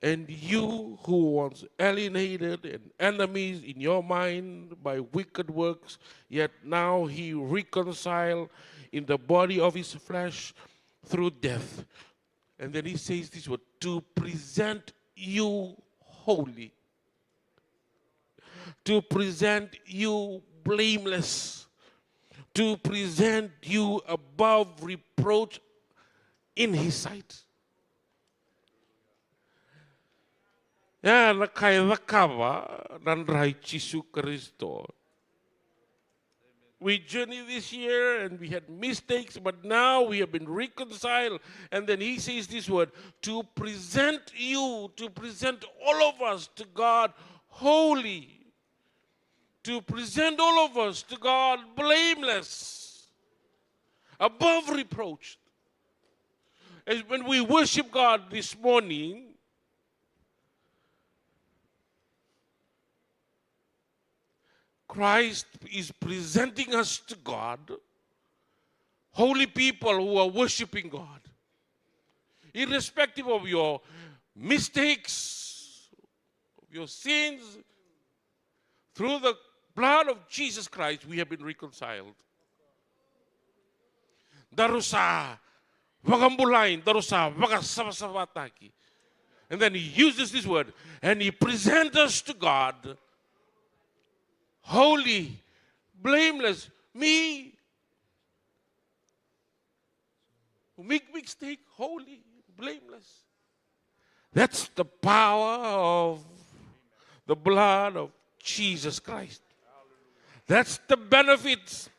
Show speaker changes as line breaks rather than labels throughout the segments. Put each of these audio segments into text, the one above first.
And you who once alienated and enemies in your mind by wicked works, yet now he reconciled in the body of his flesh through death. And then he says this word, to present you holy, to present you blameless, to present you above reproach in his sight. Ya, nakairakava ng Rai Jesu Kristo. We journeyed this year and we had mistakes, but now we have been reconciled. And then he says this word, to present you, to present all of us to God holy, to present all of us to God blameless, above reproach. As when we worship God this morning, Christ is presenting us to God, holy people who are worshiping God. Irrespective of your mistakes, of your sins, through the blood of Jesus Christ, we have been reconciled. Darusa, wakambulain, darusa, wakasavasavataki. And then he uses this word, and he presents us to God, holy, blameless. Me, who make mistake, holy, blameless. That's the power of the blood of Jesus Christ. That's the benefits.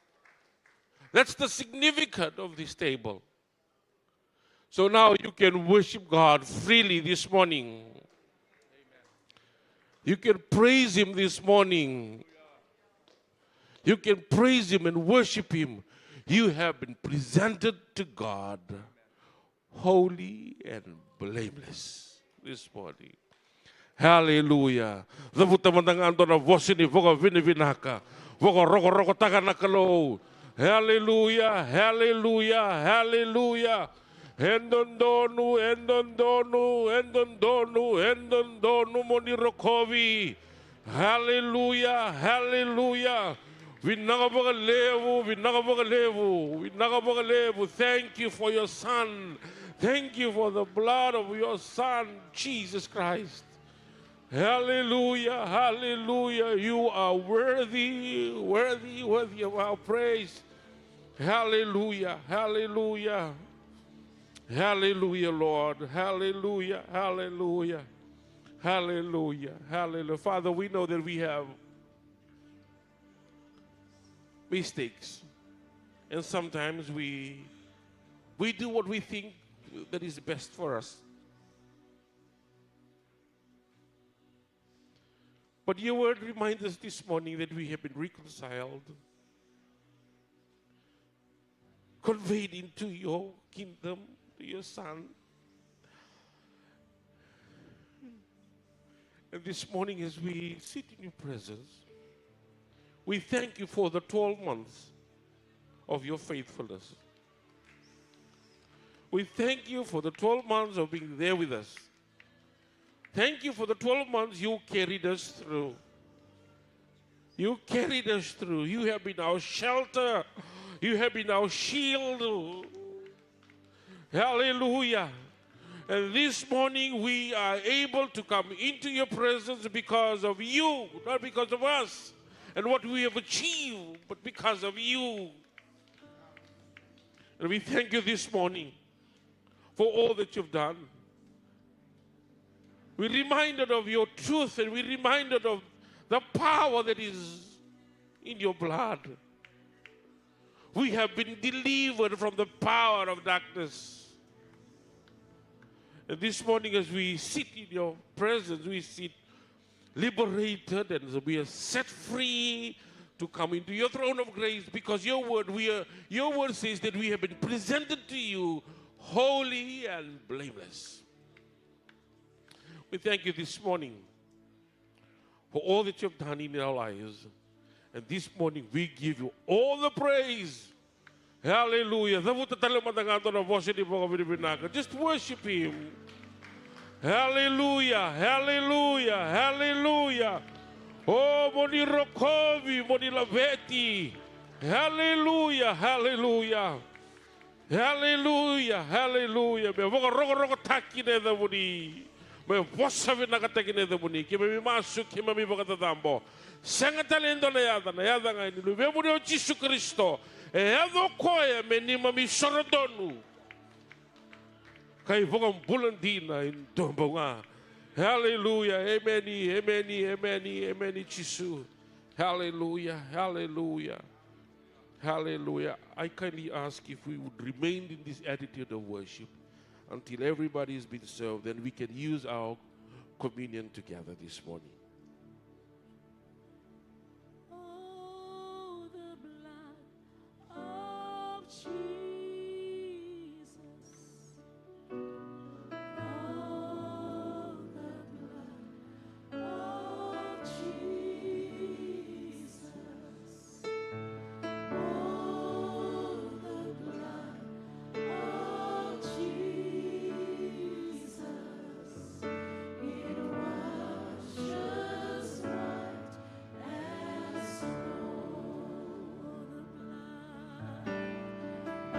That's the significance of this table. So now you can worship God freely this morning. You can praise him this morning. You can praise him and worship him. You have been presented to God holy and blameless this morning. Hallelujah. Hallelujah. Hallelujah. Hallelujah. Endondonu, endondonu, endondonu, endondonu monirokovi. Hallelujah. Hallelujah. Thank you for your son. Thank you for the blood of your son, Jesus Christ. Hallelujah, hallelujah. You are worthy, worthy, worthy of our praise. Hallelujah, hallelujah. Hallelujah, Lord. Hallelujah, hallelujah. Hallelujah, hallelujah. Father, we know that we have mistakes. And sometimes we do what we think that is best for us. But your word reminds us this morning that we have been reconciled, conveyed into your kingdom, to your son. And this morning as we sit in your presence, we thank you for the 12 months of your faithfulness. We thank you for the 12 months of being there with us. Thank you for the 12 months you carried us through. You carried us through. You have been our shelter. You have been our shield. Hallelujah. And this morning we are able to come into your presence because of you, not because of us and what we have achieved, but because of you. And we thank you this morning for all that you've done. We're reminded of your truth, and we're reminded of the power that is in your blood. We have been delivered from the power of darkness. And this morning as we sit in your presence, we sit liberated and we are set free to come into your throne of grace, because your word says that we have been presented to you holy and blameless. We thank you this morning for all that you've done in our lives. And this morning we give you all the praise. Hallelujah. Just worship him. Hallelujah, hallelujah, hallelujah. Oh, moni rokovi, moni laveti. Hallelujah, hallelujah. Hallelujah, hallelujah. Me voga rogo taki ne da muni. Me vosa vina kataki ne da muni. Kima mi masu, kima mi voga tatambo. Senga talendo na yada ngai ni. Me muni o Jesu Kristo. E ado koe me nima mi sorodonu. Kai voga mbulandina in dombonga. Hallelujah, amen, amen, amen, amen, Jesu. Hallelujah, hallelujah. Hallelujah. I kindly ask if we would remain in this attitude of worship until everybody has been served, then we can use our communion together this morning.
Oh, the blood of Jesus. Oh, the blood of Jesus. Oh, the blood of Jesus. It washes white as snow. The blood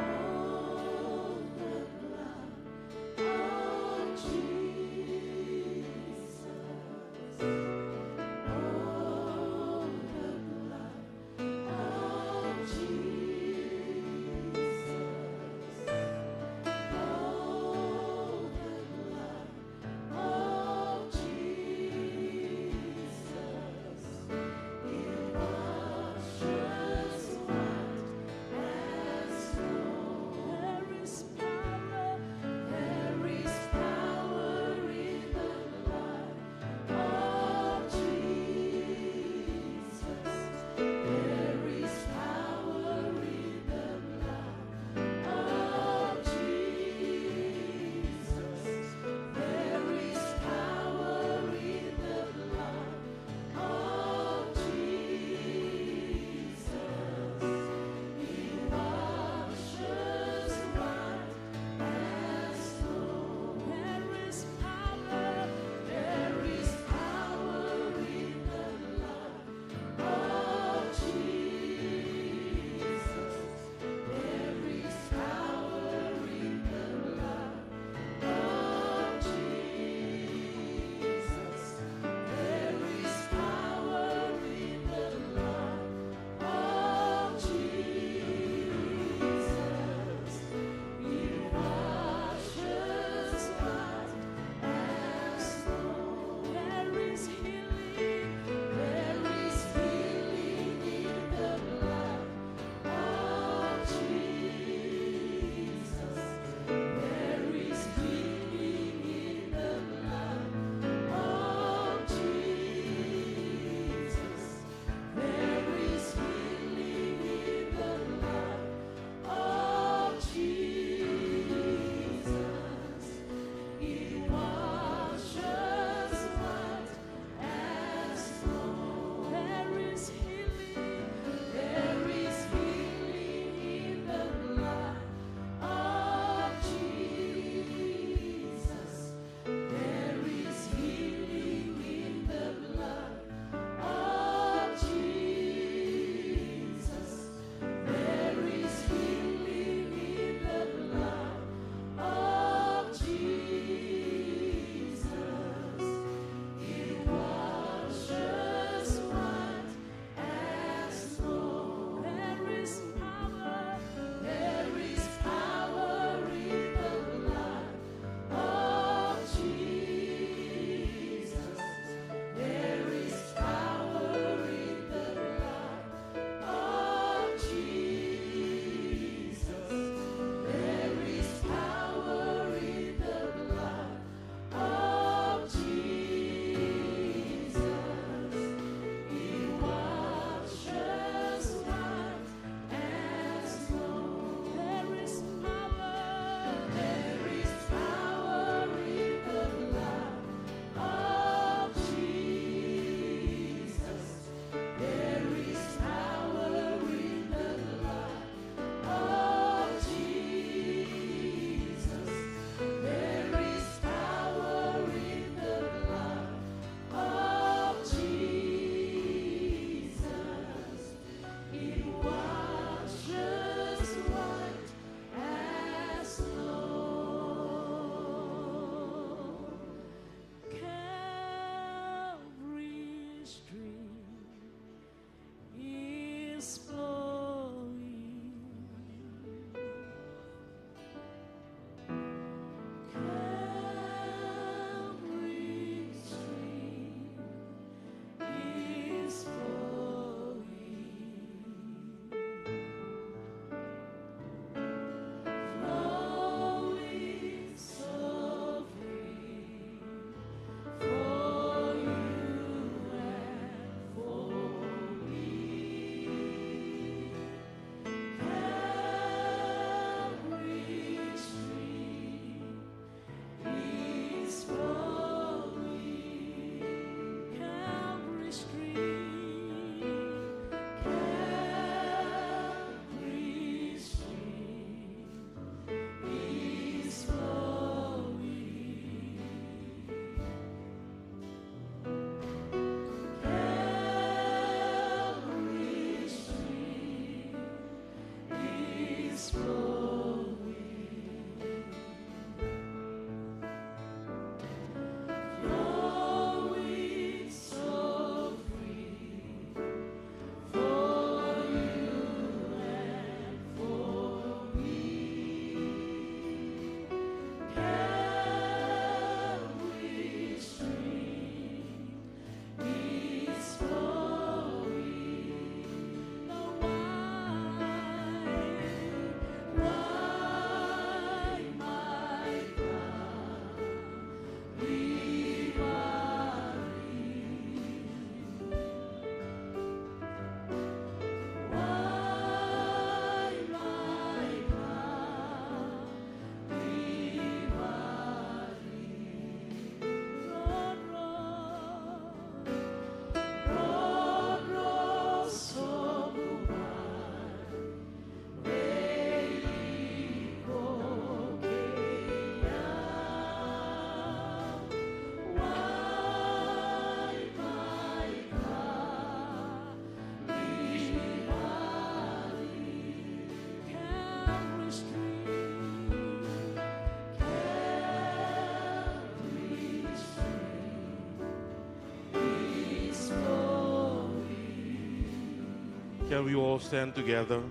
Can we all stand together?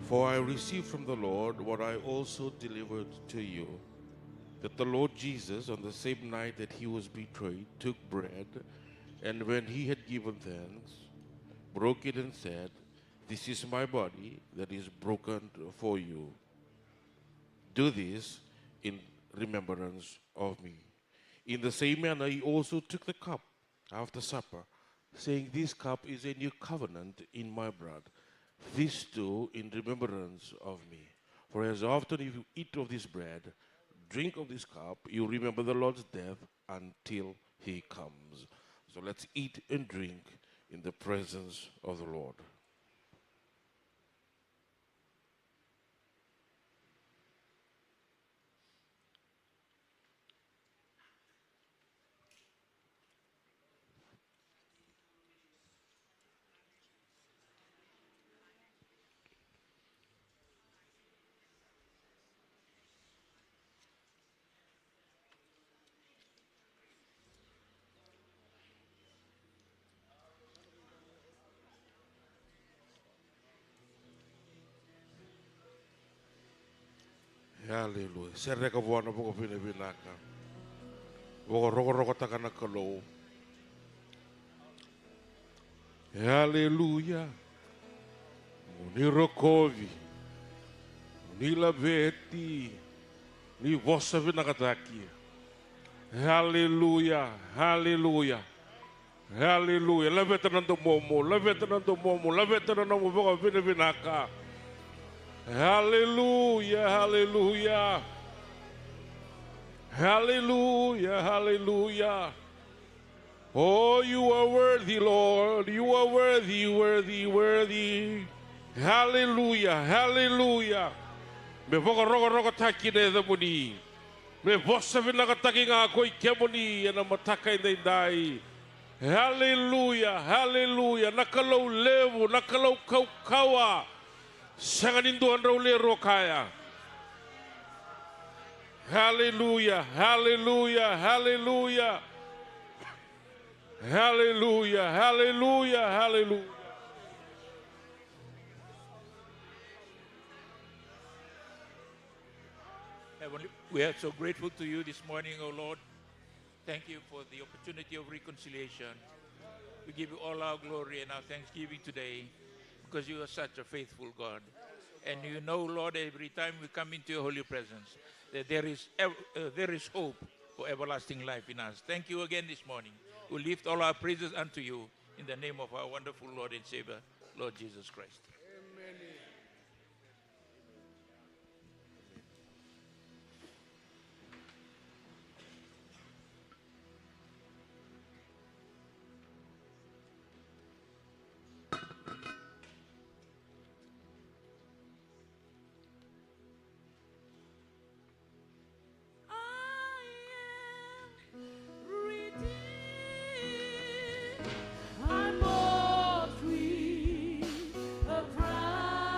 For I received from the Lord what I also delivered to you, that the Lord Jesus, on the same night that he was betrayed, took bread, and when he had given thanks, broke it and said, "This is my body that is broken for you. Do this in remembrance of me." In the same manner, he also took the cup after supper, saying, "This cup is a new covenant in my blood. This do in remembrance of me. For as often as you eat of this bread, drink of this cup, you remember the Lord's death until he comes." So let's eat and drink in the presence of the Lord. Hallelujah. Sereka buana poko pinaka. Woko roko takana kalau. Hallelujah. Ni rokovi. Ni laveti. Ni vossa vinakataki. Hallelujah. Hallelujah. Hallelujah. Laveta nando momo. Laveta nando momo. Laveta nando momo poko pinaka. Hallelujah. Hallelujah. Hallelujah. Hallelujah. Oh, you are worthy, Lord. You are worthy, worthy, worthy. Hallelujah, hallelujah. Me voka rogo taki ne the muni. Me vosa vinaka taki nga koi kemuni and mataka in the dai. Hallelujah, hallelujah. Nakalo levu, nakalo kaukawa. Sanganindu andro le rokaya. Hallelujah, hallelujah, hallelujah. Hallelujah, hallelujah, hallelujah.
Heavenly, we are so grateful to you this morning, O Lord. Thank you for the opportunity of reconciliation. We give you all our glory and our thanksgiving today because you are such a faithful God. And you know, Lord, every time we come into your holy presence, that there is hope for everlasting life in us. Thank you again this morning. We lift all our praises unto you in the name of our wonderful Lord and Savior, Lord Jesus Christ.
I'm all free, a prize.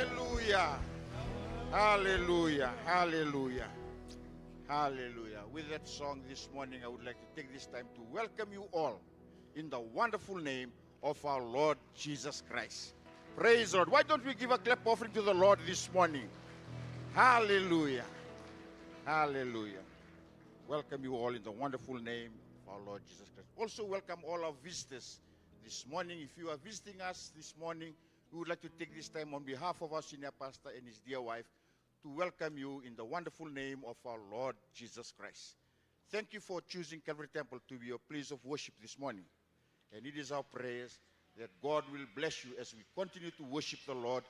Hallelujah. Hallelujah. Hallelujah. Hallelujah. With that song this morning, I would like to take this time to welcome you all in the wonderful name of our Lord Jesus Christ. Praise the Lord. Why don't we give a clap offering to the Lord this morning? Hallelujah. Hallelujah. Welcome you all in the wonderful name of our Lord Jesus Christ. Also welcome all our visitors this morning. If you are visiting us this morning, we would like to take this time on behalf of our senior pastor and his dear wife to welcome you in the wonderful name of our Lord Jesus Christ. Thank you for choosing Calvary Temple to be your place of worship this morning. And it is our prayers that God will bless you as we continue to worship the Lord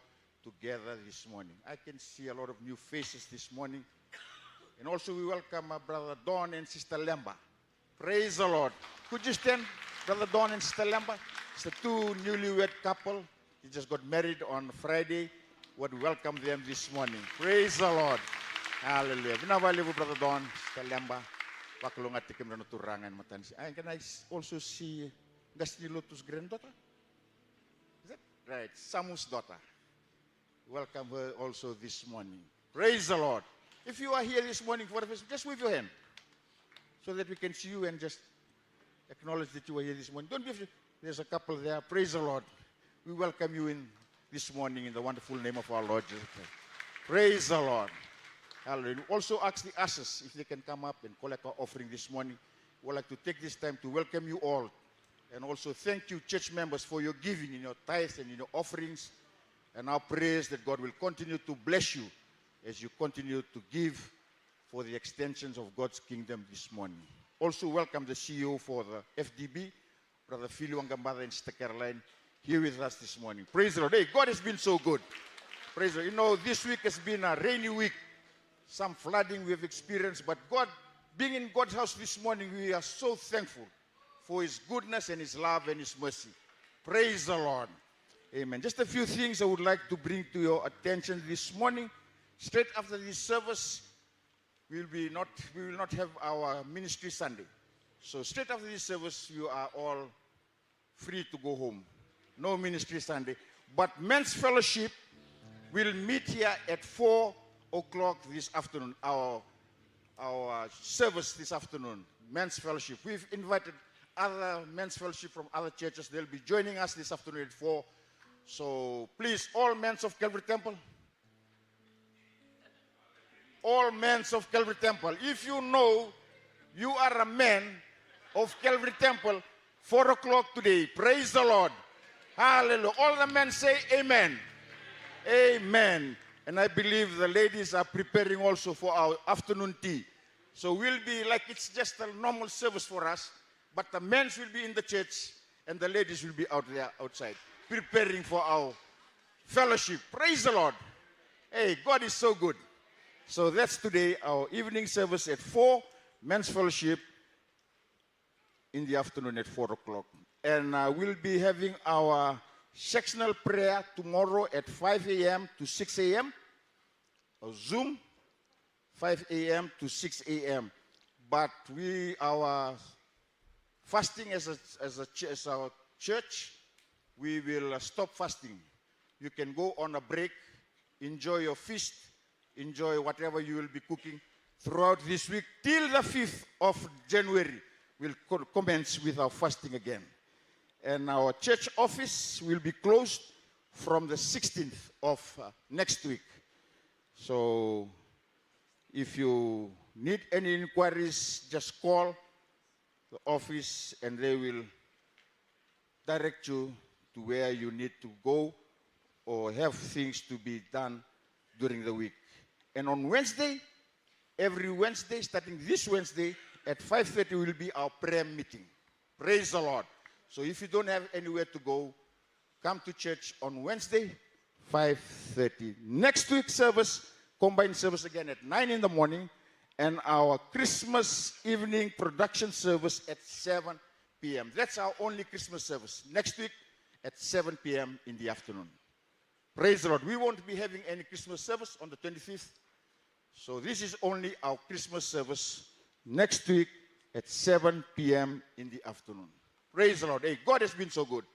together this morning. I can see a lot of new faces this morning. And also we welcome our Brother Don and Sister Lemba. Praise the Lord. Could you stand, Brother Don and Sister Lemba? It's the two newlywed couple. They just got married on Friday. Would welcome them this morning. Praise the Lord. Hallelujah. Binawali Brother Don, Sister Lemba. Pakulunga tikim na turangan matan. And can I also see Gasti Lotus' granddaughter? Is that right? Samu's daughter. Welcome her also this morning. Praise the Lord. If you are here this morning for the first, just wave your hand so that we can see you and just acknowledge that you are here this morning. Don't be afraid. There's a couple there. Praise the Lord. We welcome you in this morning in the wonderful name of our Lord Jesus Christ. Praise the Lord. Hallelujah. Also ask the ushers if they can come up and collect our offering this morning. We'd like to take this time to welcome you all. And also thank you, church members, for your giving in your tithes and in your offerings. And our prayers that God will continue to bless you as you continue to give for the extensions of God's kingdom this morning. Also welcome the CEO for the FDB, Brother Philip Wangambada and Sister Caroline, here with us this morning. Praise the Lord. Hey, God has been so good. Praise the Lord. You know, this week has been a rainy week. Some flooding we have experienced, but God, being in God's house this morning, we are so thankful for His goodness and His love and His mercy. Praise the Lord. Amen. Just a few things I would like to bring to your attention this morning. Straight after this service, we will not have our ministry Sunday. So straight after this service, you are all free to go home. No ministry Sunday. But men's fellowship will meet here at 4 o'clock this afternoon. Our service this afternoon, men's fellowship. We've invited other men's fellowship from other churches. They'll be joining us this afternoon at 4. So please, all men of Calvary Temple, all men of Calvary Temple, if you know you are a man of Calvary Temple, 4 o'clock today, praise the Lord. Hallelujah. All the men say amen. Amen. And I believe the ladies are preparing also for our afternoon tea. So we'll be like it's just a normal service for us, but the men will be in the church and the ladies will be out there outside preparing for our fellowship. Praise the Lord. Hey, God is so good. So that's today, our evening service at 4, men's fellowship in the afternoon at 4 o'clock. And we'll be having our sectional prayer tomorrow at 5 a.m. to 6 a.m. or Zoom, 5 a.m. to 6 a.m. But our fasting as our church, we will stop fasting. You can go on a break, enjoy your feast, enjoy whatever you will be cooking throughout this week till the 5th of January. We'll commence with our fasting again. And our church office will be closed from the 16th of next week. So if you need any inquiries, just call the office and they will direct you to where you need to go or have things to be done during the week. And on Wednesday, every Wednesday, starting this Wednesday, at 5:30 will be our prayer meeting. Praise the Lord. So if you don't have anywhere to go, come to church on Wednesday, 5:30. Next week's service, combined service again at 9 in the morning, and our Christmas evening production service at 7 p.m. That's our only Christmas service. Next week at 7 p.m. in the afternoon. Praise the Lord. We won't be having any Christmas service on the 25th. So this is only our Christmas service next week at 7 p.m. in the afternoon. Praise the Lord. Hey, God has been so good.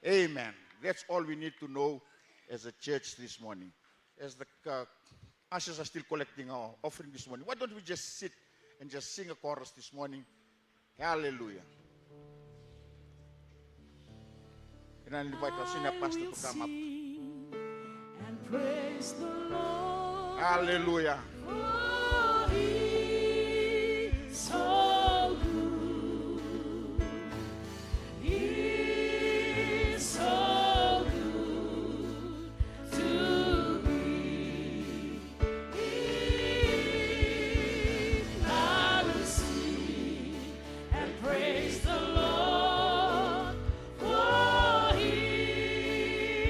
Amen. That's all we need to know as a church this morning. As the ushers are still collecting our offering this morning, why don't we just sit and just sing a chorus this morning? Hallelujah. And I invite our senior pastor to come up.
And praise the Lord.
Hallelujah.
For he is so good. He is so good to me. I will sing and praise the Lord, for he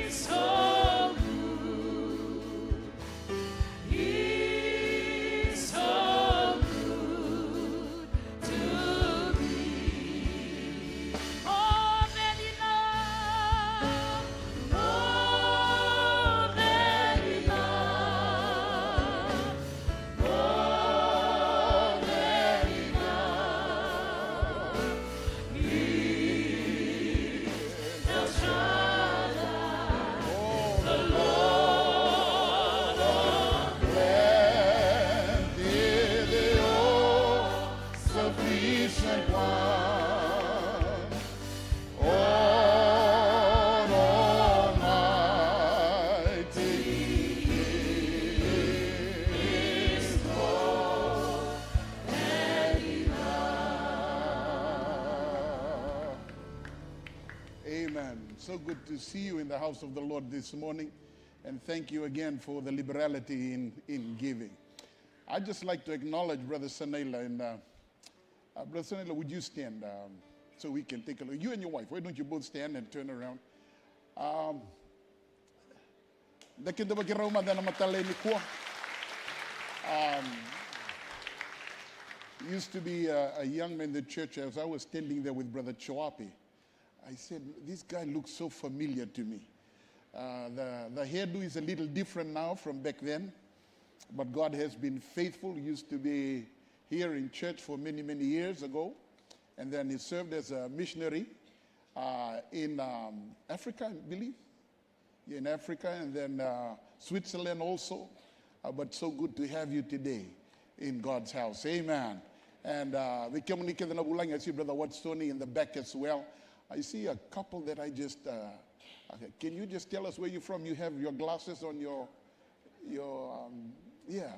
is so good. He is so good to me. More than enough, more than enough, more than enough. He El Shaddai, the Lord of
Plenty, the all-sufficient one, all almighty is more than enough. Amen. So good to see you in the house of the Lord this morning. And thank you again for the liberality in giving. I'd just like to acknowledge Brother Sanela. And Brother Sanela, would you stand so we can take a look? You and your wife, why don't you both stand and turn around? Used to be a young man in the church. As I was standing there with Brother Choapi, I said, this guy looks so familiar to me. The hairdo is a little different now from back then, but God has been faithful. He used to be here in church for many, many years ago, and then he served as a missionary in Africa, I believe. Yeah, in Africa, and then Switzerland also. But so good to have you today in God's house. Amen. And we communicate na bulang. I see Brother Watsoni in the back as well. I see a couple that I just. Okay. Can you just tell us where you're from? You have your glasses on your yeah.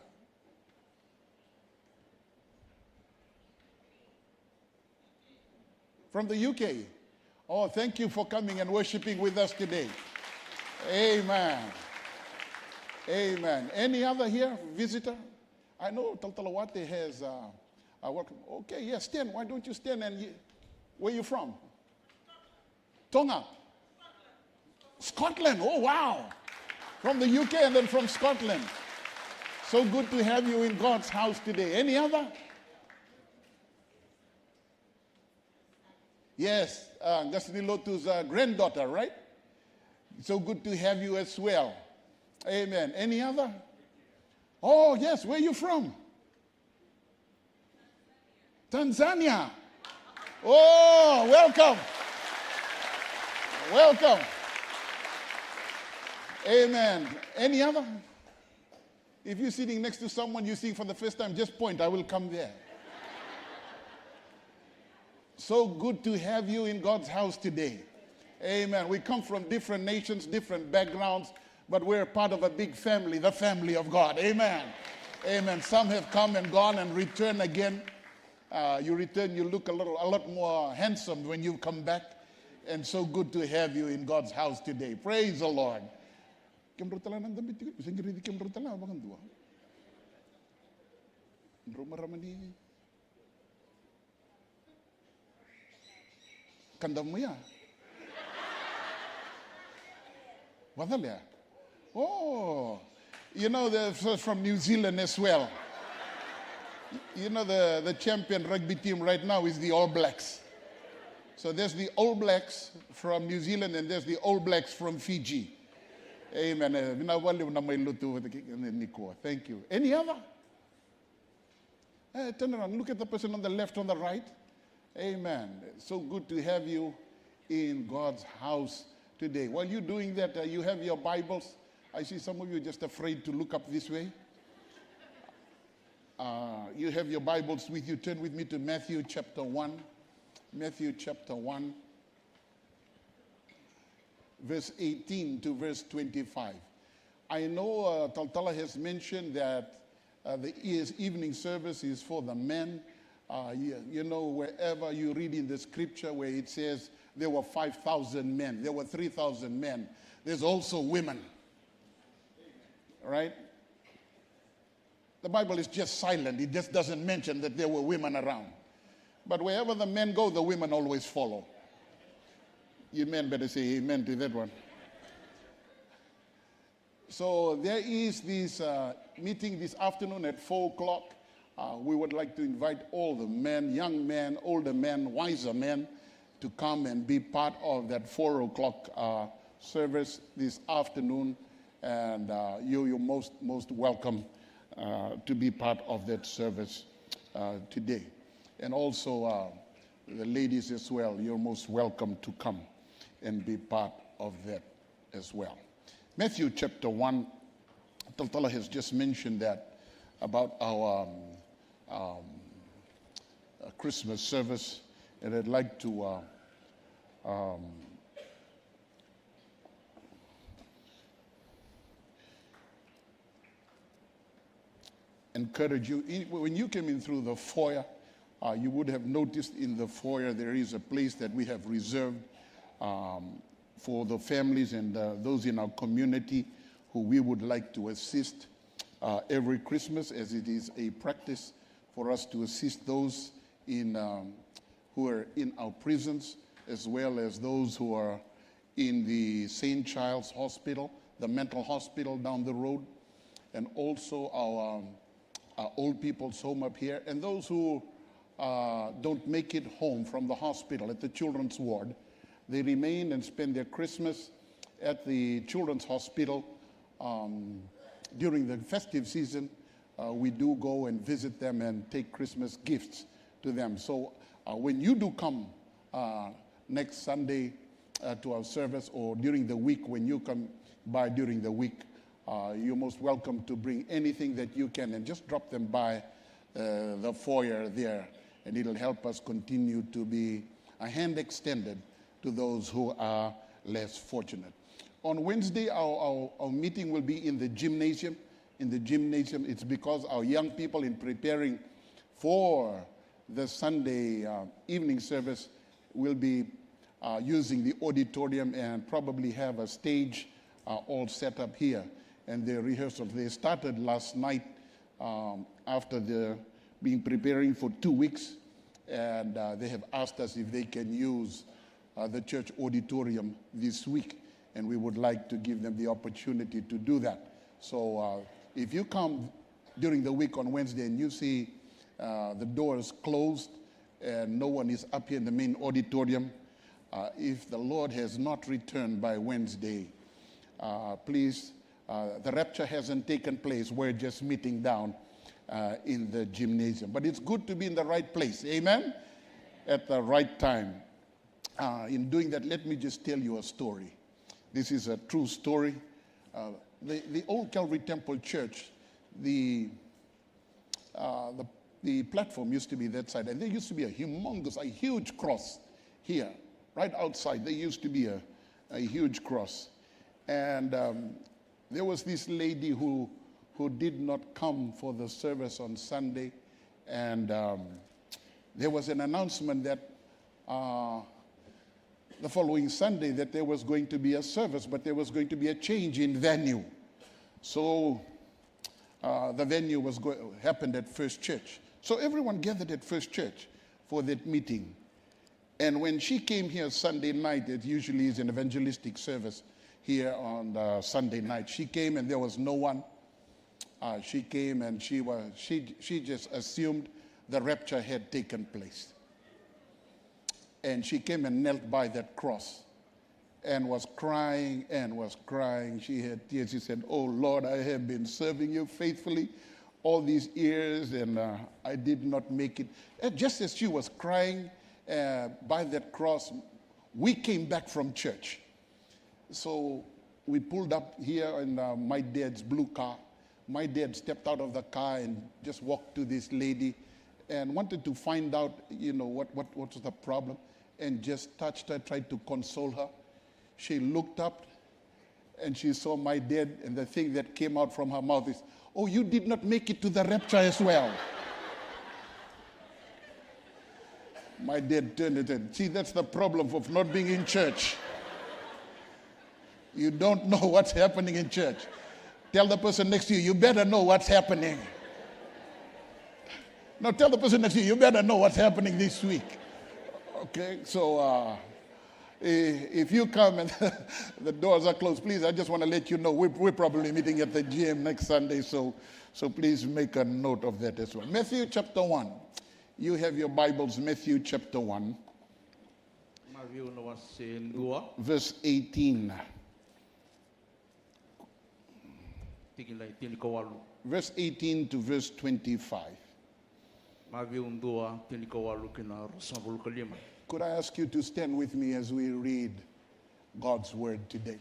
From the UK. Oh, thank you for coming and worshiping with us today. Amen. Amen. Any other here, visitor? I know Taltalawate has a work. Okay, yes, stand. Why don't you stand? And where are you from? Tonga. Scotland. Oh, wow. From the UK and then from Scotland. So good to have you in God's house today. Any other? Yes, Gasini Lotu's granddaughter, right? So good to have you as well. Amen. Any other? Oh, yes. Where are you from? Tanzania. Oh, welcome. Welcome. Amen. Any other? If you're sitting next to someone you see for the first time, just point. I will come there. So good to have you in God's house today. Amen. We come from different nations, different backgrounds, but we're part of a big family, the family of God. Amen. Amen. Some have come and gone and returned again. You return, you look a lot more handsome when you come back. And so good to have you in God's house today. Praise the Lord. Kandamuya. Wadalia. Oh, you know, they're from New Zealand as well. You know, the champion rugby team right now is the All Blacks. So there's the All Blacks from New Zealand and there's the All Blacks from Fiji. Amen. Thank you. Any other? Turn around. Look at the person on the left, on the right. Amen. So good to have you in God's house today. While you're doing that, you have your Bibles. I see some of you are just afraid to look up this way. You have your Bibles with you. Turn with me to Matthew chapter 1. Matthew chapter 1, verse 18 to verse 25. I know Taltala has mentioned that the evening service is for the men. You know, wherever you read in the scripture where it says there were 5,000 men, there were 3,000 men, there's also women. Right? The Bible is just silent. It just doesn't mention that there were women around. But wherever the men go, the women always follow. You men better say amen to that one. So there is this meeting this afternoon at 4 o'clock. We would like to invite all the men, young men, older men, wiser men, to come and be part of that 4 o'clock service this afternoon. And you're most welcome to be part of that service today. And also the ladies as well, you're most welcome to come and be part of that as well. Matthew chapter 1, Taltala has just mentioned that about our Christmas service, and I'd like to encourage you. When you came in through the foyer, you would have noticed in the foyer there is a place that we have reserved for the families and those in our community who we would like to assist every Christmas, as it is a practice for us to assist those in who are in our prisons, as well as those who are in the St. Child's Hospital, the mental hospital down the road, and also our old people's home up here, and those who don't make it home from the hospital at the children's ward. They remain and spend their Christmas at the children's hospital. During the festive season, we do go and visit them and take Christmas gifts to them. So when you do come next Sunday to our service, or during the week, when you come by during the week, you're most welcome to bring anything that you can and just drop them by the foyer there, and it'll help us continue to be a hand extended to those who are less fortunate. On Wednesday, our meeting will be in the gymnasium. In the gymnasium, it's because our young people, in preparing for the Sunday evening service, will be using the auditorium and probably have a stage all set up here. And the rehearsals, they started last night after being preparing for 2 weeks, and they have asked us if they can use the church auditorium this week, and we would like to give them the opportunity to do that. So if you come during the week on Wednesday and you see the doors closed and no one is up here in the main auditorium, if the Lord has not returned by Wednesday, please, the rapture hasn't taken place. We're just meeting down in the gymnasium. But it's good to be in the right place, amen? At the right time. In doing that, let me just tell you a story. This is a true story. The old Calvary Temple Church, the platform used to be that side, and there used to be a huge cross here, right outside. There used to be a huge cross. And there was this lady who did not come for the service on Sunday, and there was an announcement that the following Sunday that there was going to be a service, but there was going to be a change in venue. So the venue happened at First Church. So everyone gathered at First Church for that meeting. And when she came here Sunday night, it usually is an evangelistic service here on Sunday night. She came and there was no one. She came and she just assumed the rapture had taken place. And she came and knelt by that cross and was crying and was crying. She had tears. She said, "Oh Lord, I have been serving you faithfully all these years, and I did not make it." And just as she was crying by that cross, we came back from church. So we pulled up here in my dad's blue car. My dad stepped out of the car and just walked to this lady and wanted to find out, what was the problem, and just touched her, tried to console her. She looked up and she saw my dad, and the thing that came out from her mouth is, "Oh, you did not make it to the rapture as well." My dad turned it in. See, that's the problem of not being in church. You don't know what's happening in church. Tell the person next to you, you better know what's happening. Now tell the person next to you, you better know what's happening this week. Okay, so if you come and the doors are closed, please, I just want to let you know we're probably meeting at the gym next Sunday, so please make a note of that as well. Matthew chapter 1. You have your Bibles, Matthew chapter 1, verse 18. Verse 18 to verse 25. Could I ask you to stand with me as we read God's word today?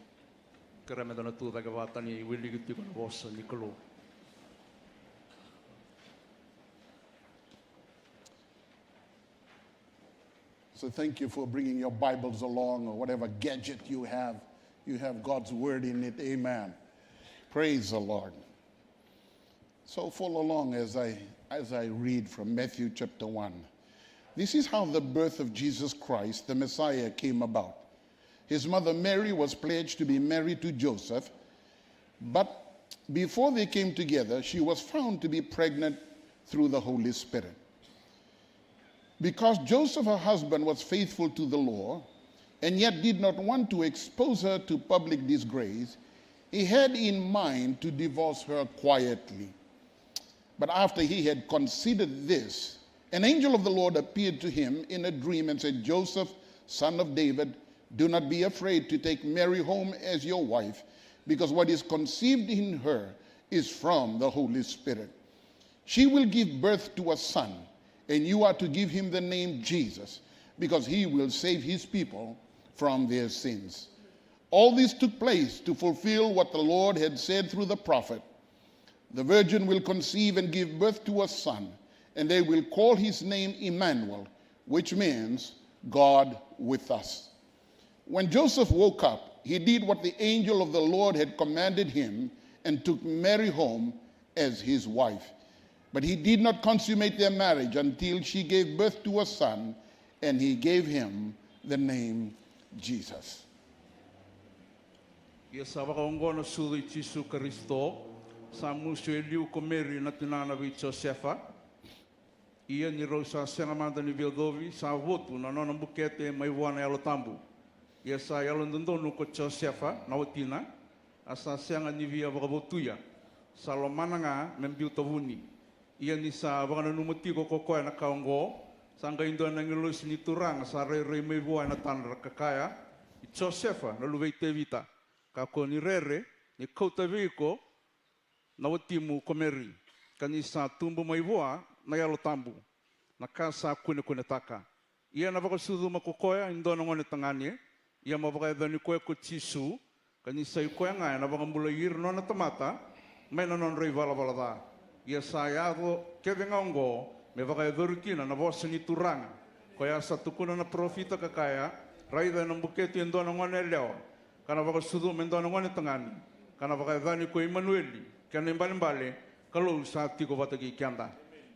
So thank you for bringing your Bibles along, or whatever gadget you have. You have God's word in it. Amen. Praise the Lord. So follow along as I read from Matthew chapter 1. This is how the birth of Jesus Christ, the Messiah, came about. His mother Mary was pledged to be married to Joseph, but before they came together, she was found to be pregnant through the Holy Spirit. Because Joseph, her husband, was faithful to the law and yet did not want to expose her to public disgrace, he had in mind to divorce her quietly. But after he had considered this, an angel of the Lord appeared to him in a dream and said, "Joseph, son of David, do not be afraid to take Mary home as your wife, because what is conceived in her is from the Holy Spirit. She will give birth to a son, and you are to give him the name Jesus, because he will save his people from their sins." All this took place to fulfill what the Lord had said through the prophet. The virgin will conceive and give birth to a son, and they will call his name Emmanuel, which means God with us. When Joseph woke up, he did what the angel of the Lord had commanded him and took Mary home as his wife. But he did not consummate their marriage until she gave birth to a son, and he gave him the name Jesus.
Ia sa wakaongono suri Jisu Kristo, sa musu eliu ko Mary na tinana vi Josefa. Ia ni rosa sengamanda ni Vildovi, sa votu na nona bukete mai wana yalo tambu. Ia sa yalo ndondonu ko Josefa na watina, asa senga ni via wakavotuya. Sa lomananga membiu tavuni. Ia ni sa wakananumati ko kokoya na kaongo, sa ngaindo na ngilosi ni turang sa rei mai wana tanra kakaya, Josefa na luveite vita. Kako ni rere, ni kouta viko, na watimu komeri. Kani sa tumbu maivoa, na yalo tambu. Na kasa kune taka. Ia na wakasudu makokoya, indona ngone tangani. Ia mawakaedani koe ko Jisu. Kani sa ikoya ngai, na wakamula irno na tamata. Mai na non rei vala da. Ia sa yado, keve ngaongo, me wakaedorukina na vosa ni turanga. Koya sa tukuna na profita kakaya, raida na mbuketi indona ngone leo. Kana wakasudu mendona ngone tangani. Kana wakaedani ko Emmanueli. Kana imbale kalau sa tiko watagi kianda.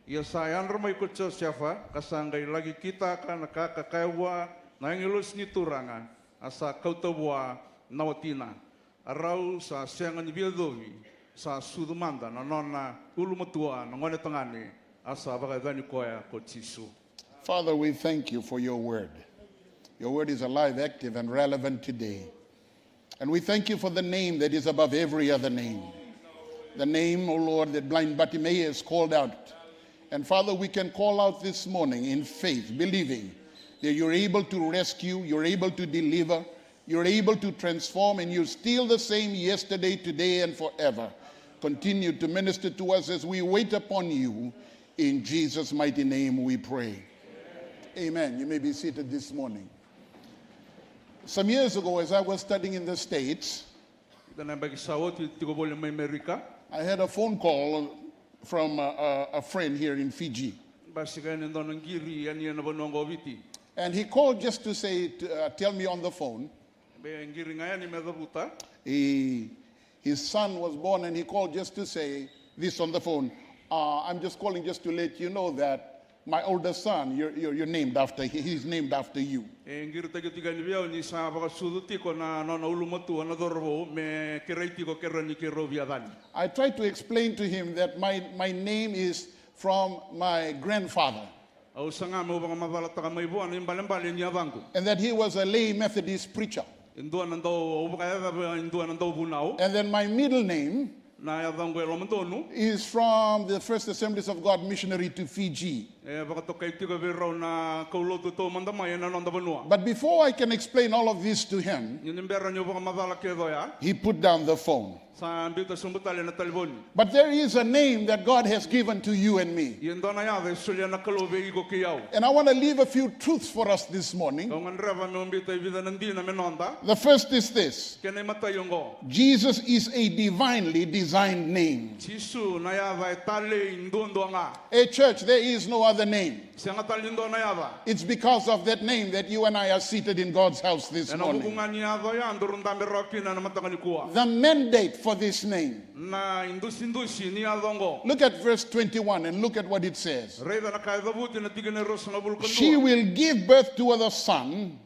Ia sa yanra mai ko Josefa, kasangai lagi kita kana kakakaiwa na ngilus ni turanga. Asa kautawa nawatina. Arau sa siangan Vildovi, sa sudumanda na nona ulumatua na ngone tangani. Asa wakaedani koya ko Jisu.
Father, we thank you for your word. Your word is alive, active, and relevant today. And we thank you for the name that is above every other name. The name, O Lord, that blind Bartimaeus called out. And Father, we can call out this morning in faith, believing that you're able to rescue, you're able to deliver, you're able to transform, and you're still the same yesterday, today, and forever. Continue to minister to us as we wait upon you. In Jesus' mighty name we pray. Amen. You may be seated this morning. Some years ago, as I was studying in the States,
Ita na bagi sawot tiko bol may Amerika.
I had a phone call from a friend here in Fiji.
Basikan ndo nang giri yan na bonongo viti.
And he called just to say, tell me on the phone,
Be giri ngayon ni medabuta.
his son was born, and he called just to say this on the phone. I'm just calling just to let you know that my oldest son, you're named after, he's named after you.
Giri tayo tiga ni biyaw ni sa baka suduti ko na no ulumatu na dorbo me kiraiti ko kerani kiro biyadan.
I tried to explain to him that my name is from my grandfather,
Au sanga mo baka mabalata ka may buwan yung balambali niya bangko.
and that he was a lay Methodist preacher.
Induan nando baka induan nando bunao
And then my middle name
na yadang ko elomantonu.
is from the First Assemblies of God missionary to Fiji.
Baka to kay tiga biro na kauloto to mandamay na nanda banua.
But before I can explain all of this to him,
Yung nimbera nyo baka mabala kedo ya.
he put down the phone.
Sa ambita sumbutali na talibon.
But there is a name that God has given to you and me.
Yung doon na yade sulya na kalobe igo kiyaw.
And I want to leave a few truths for us this morning.
Kung ang reva mo ambita ibida nandi na menonda.
The first is this:
Kaya matay yung go.
Jesus is a divinely designed name.
Sisu na yada tali indun doon nga.
A church, there is no other name.
Siya nga tali doon na yada.
It's because of that name that you and I are seated in God's house this
Ano
morning.
hukungan niya yada yan durun dami rocky na namatang ni kuwa.
The mandate for this name.
Na indusi niya dongo.
Look at verse 21 and look at what it says.
Reda na kaya dabuti na tiga ni Rosa nga bulkan
She
doon.
will give birth to a son,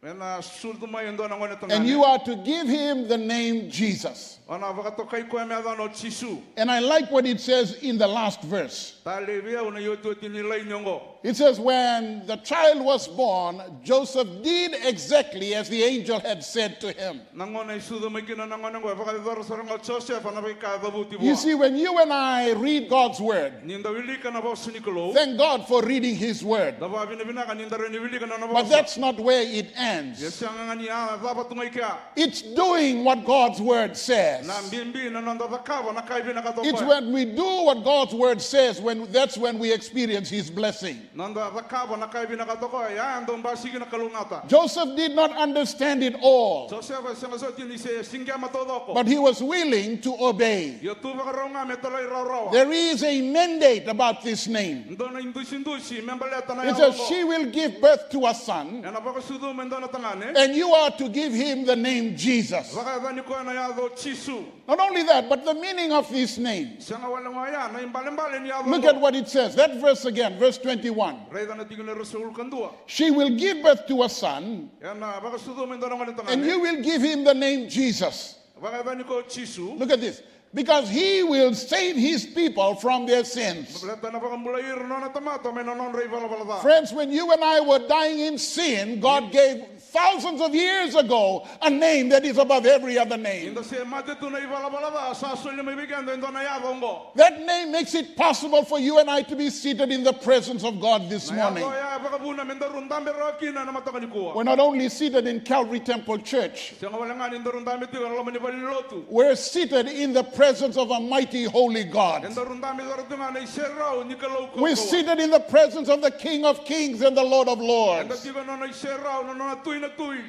Na sulto mo yung doon ang wana
and you are to give him the name Jesus.
Ana baka to kay kuya medan o sisu.
And I like what it says in the last verse.
Tali biya una yoto tinilay nyongo.
It says, when the child was born, Joseph did exactly as the angel had said to him.
Nangona isudo may kinanangon ngo baka daro sa ngo Joseph ana baka kada buti
You
bo.
see, when you and I read God's word,
Ninda wili ka na ba sinikolo.
thank God for reading his word.
Daba binabina ka ninda rin wili ka na ba.
But that's not where it ends.
Yes nga niya dapat tungay ka.
It's doing what God's word says.
Na bimbi na nanda bakaba na kay binakato.
It's when we do what God's word says, that's when we experience his blessing.
Nanda bakaba na kay binakato ko ya andong basigi na kalungata.
Joseph did not understand it all,
Joseph sa ngaso tini se singga matodo ko.
but he was willing to obey.
Yo tu baka raw nga metaloy raw.
There is a mandate about this name.
Ndo na indusi membaleta na
It
yawo.
says she will give birth to a son,
Ana baka sudo mendo na tangane.
and you are to give him the name Jesus.
Baka bani ko na yado chisu.
Not only that, but the meaning of this name.
Siya nga walang waya na imbalen yado.
Look at what it says. That verse again, verse 21.
Reda na tigil na rasul kandua.
She will give birth to a son,
Yan na baka sudo mendo na ngani tangane.
and you will give him the name Jesus.
Baka bani ko chisu.
Look at this. Because he will save his people from their sins.
Baleta na baka mulayir na tamato may nanon rey bala.
Friends, when you and I were dying in sin, God gave thousands of years ago a name that is above every other name.
Inda se mate tu na bala sa sul may bigyan do na yado ngo.
That name makes it possible for you and I to be seated in the presence of God this morning.
Ya baka buna mendo rundambe roki na namatang ni kuwa.
We're not only seated in Calvary Temple Church,
Siya nga walang nga nindo rundambe tiyo na lamani balilotu.
we're seated in the presence of a mighty holy God.
Endo rundambe daro tunga na iserao ni kalaw ko.
We're seated in the presence of the King of Kings and the Lord of
Endo
Lords.
tiyo na iserao na tuy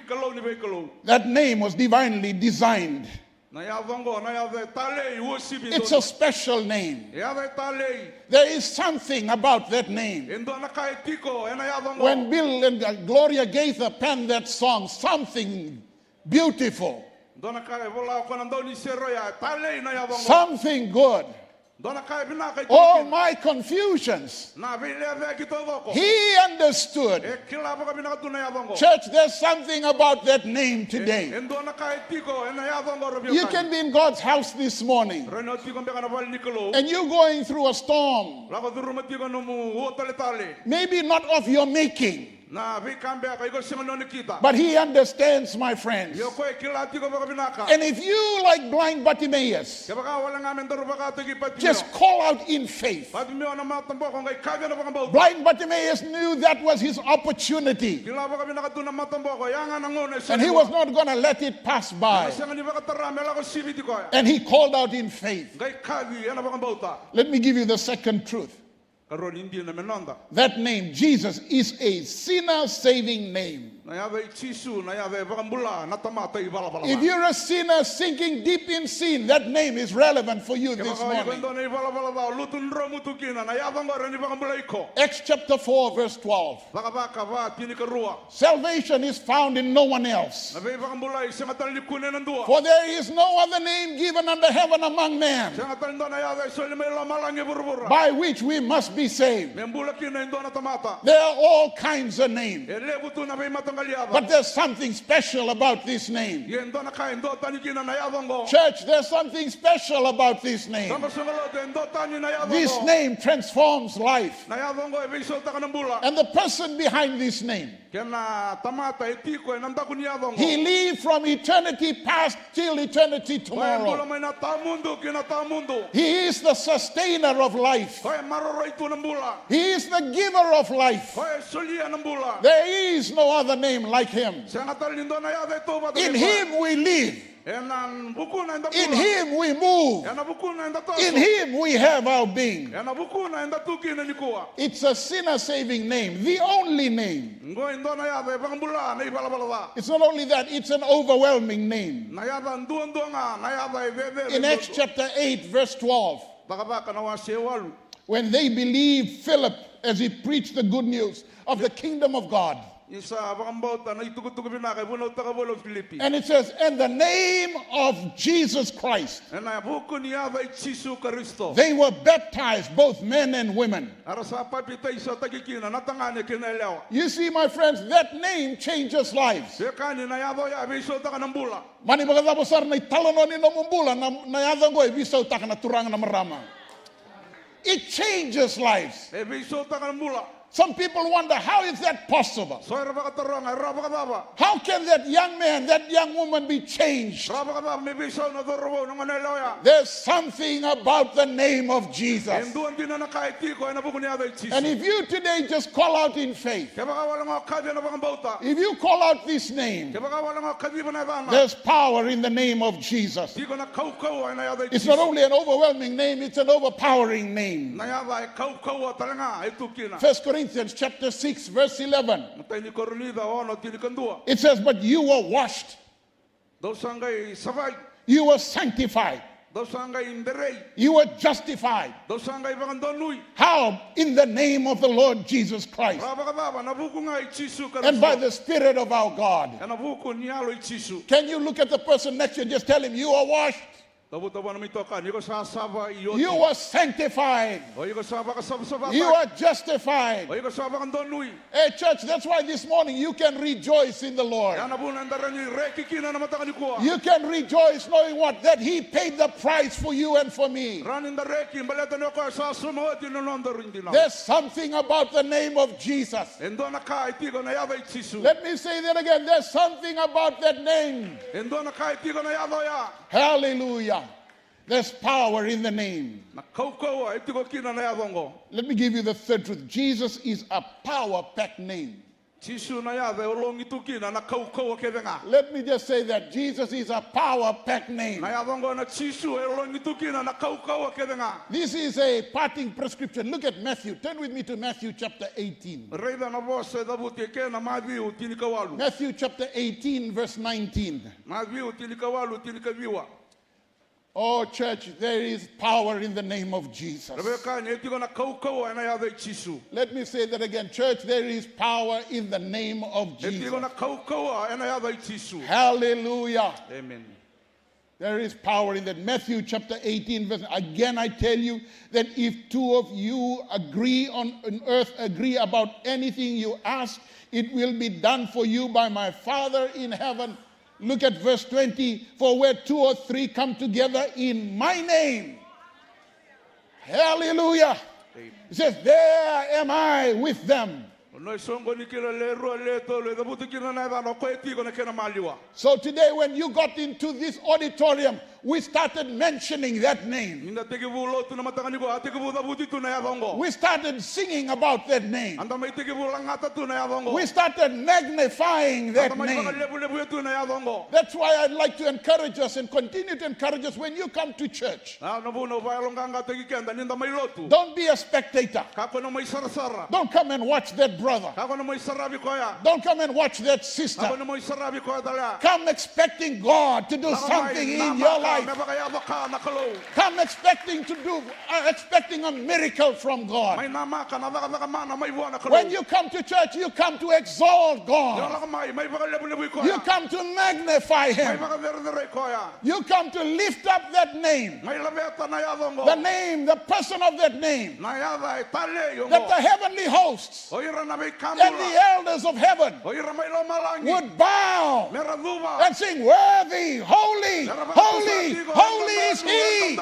kalaw ni bay kalaw.
That name was divinely designed.
Na yado ngo na yado tale worship
It's a special name.
Yado tale.
There is something about that name.
Endo na kay tiko ena yado ngo.
When Bill and Gloria Gaither penned that song, something beautiful,
Dona kay wala ko nando ni sero ya tale na yado ngo.
something good.
Dona kay binakay
All my confusions,
na bile ave kito ko.
he understood.
Kila baka binakatu na yado ngo.
Church, there's something about that name today.
Endo na kay tiko ena yado ngo robyo.
You can be in God's house this morning,
Reno tiko mbeka na bal ni kalaw.
and you're going through a storm,
Lako duru matiko no mu tale.
maybe not of your making,
Na vi kambe ka igo singo no nikita.
but he understands, my friends.
Yo ko kila tiko baka binaka.
And if you, like blind Bartimaeus,
Baka wala nga men duru baka tigi pat.
just call out in faith.
Pat mi ona matambo ko ngai kaga na baka bau.
Blind Bartimaeus knew that was his opportunity,
Kila baka binaka tu na matambo ko yanga na ngone.
and he was not going to let it pass by.
Siya ni baka tarame la ko sibiti ko.
And he called out in faith.
Ngai kagi ana baka bauta.
Let me give you the second truth.
Karon hindi na menonda.
That name, Jesus, is a sinner-saving name.
Na yave chisu na yave vakambula na tamata I balabala.
If you're a sinner sinking deep in sin, that name is relevant for you this morning. Acts chapter 4, verse 12. Salvation is found in no one else. For there is no other name given under heaven among men by which we must be saved. There are all kinds of names, but there's something special about this name. Church, there's something special about this name. This name transforms life. And the person behind this name, he lived from eternity past till eternity tomorrow. He is the sustainer of life. He is the giver of life. There is no other name like him. In him we live. In him we move. In him we have our being. It's a sinner-saving name, the only name. It's not only that, it's an overwhelming name. In Acts chapter 8, verse 12, when they believed Philip as he preached the good news of the kingdom of God. And it says, in the name of Jesus Christ, they were baptized, both men and women. You see, my friends, that name changes lives. It changes lives. Some people wonder, how is that possible? How can that young man, that young woman be changed? There's something about the name of Jesus. And if you today just call out in faith, if you call out this name, there's power in the name of Jesus. It's not only an overwhelming name, it's an overpowering name. 1 Corinthians chapter 6, verse 11. It says, but you were washed. You were sanctified. You were justified. How? In the name of the Lord Jesus Christ. And by the Spirit of our God. Can you look at the person next to you and just tell him, you are washed? You are sanctified. You are justified. Hey, church, that's why this morning you can rejoice in the Lord. You can rejoice knowing what? That He paid the price for you and for me. There's something about the name of Jesus. Let me say that again. There's something about that name. Hallelujah. There's power in the name. Let me give you the third truth. Jesus is a power-packed name. Let me just say that Jesus is a power-packed name. This is a parting prescription. Look at Matthew. Turn with me to Matthew chapter 18. Matthew chapter 18, verse 19. Oh, church, there is power in the name of Jesus. Let me say that again. Church, there is power in the name of Jesus. Hallelujah.
Amen.
There is power in that. Matthew chapter 18, verse. Again, I tell you that if two of you agree on earth, agree about anything you ask, it will be done for you by my Father in heaven. Look at verse 20. For where two or three come together in my name. Hallelujah. It says, there am I with them. So today when you got into this auditorium, we started mentioning that name.
Inda tege vulo tu na matangani ko ate ke vuda buti tu na ya dongo.
We started singing about that name.
Anda mai tege vulang ngata tu na ya dongo.
We started magnifying that
Anda mai
name.
lebu lebu tu na ya dongo.
That's why I'd like to encourage us and continue to encourage us when you come to church.
Na no vuno vai long ngata tege kenda ninda mai lotu.
Don't be a spectator.
Kako no mai sara.
Don't come and watch that brother.
Kako no mai sarabi ko ya.
Don't come and watch that sister.
Kako no mai sarabi ko dala.
Come expecting God to do something in your life. Come expecting a miracle from God. When you come to church, you come to exalt God. You come to magnify Him. You come to lift up that name. The name, the person of that name. That the heavenly hosts and the elders of heaven would bow and sing, worthy, holy, holy, holy is He.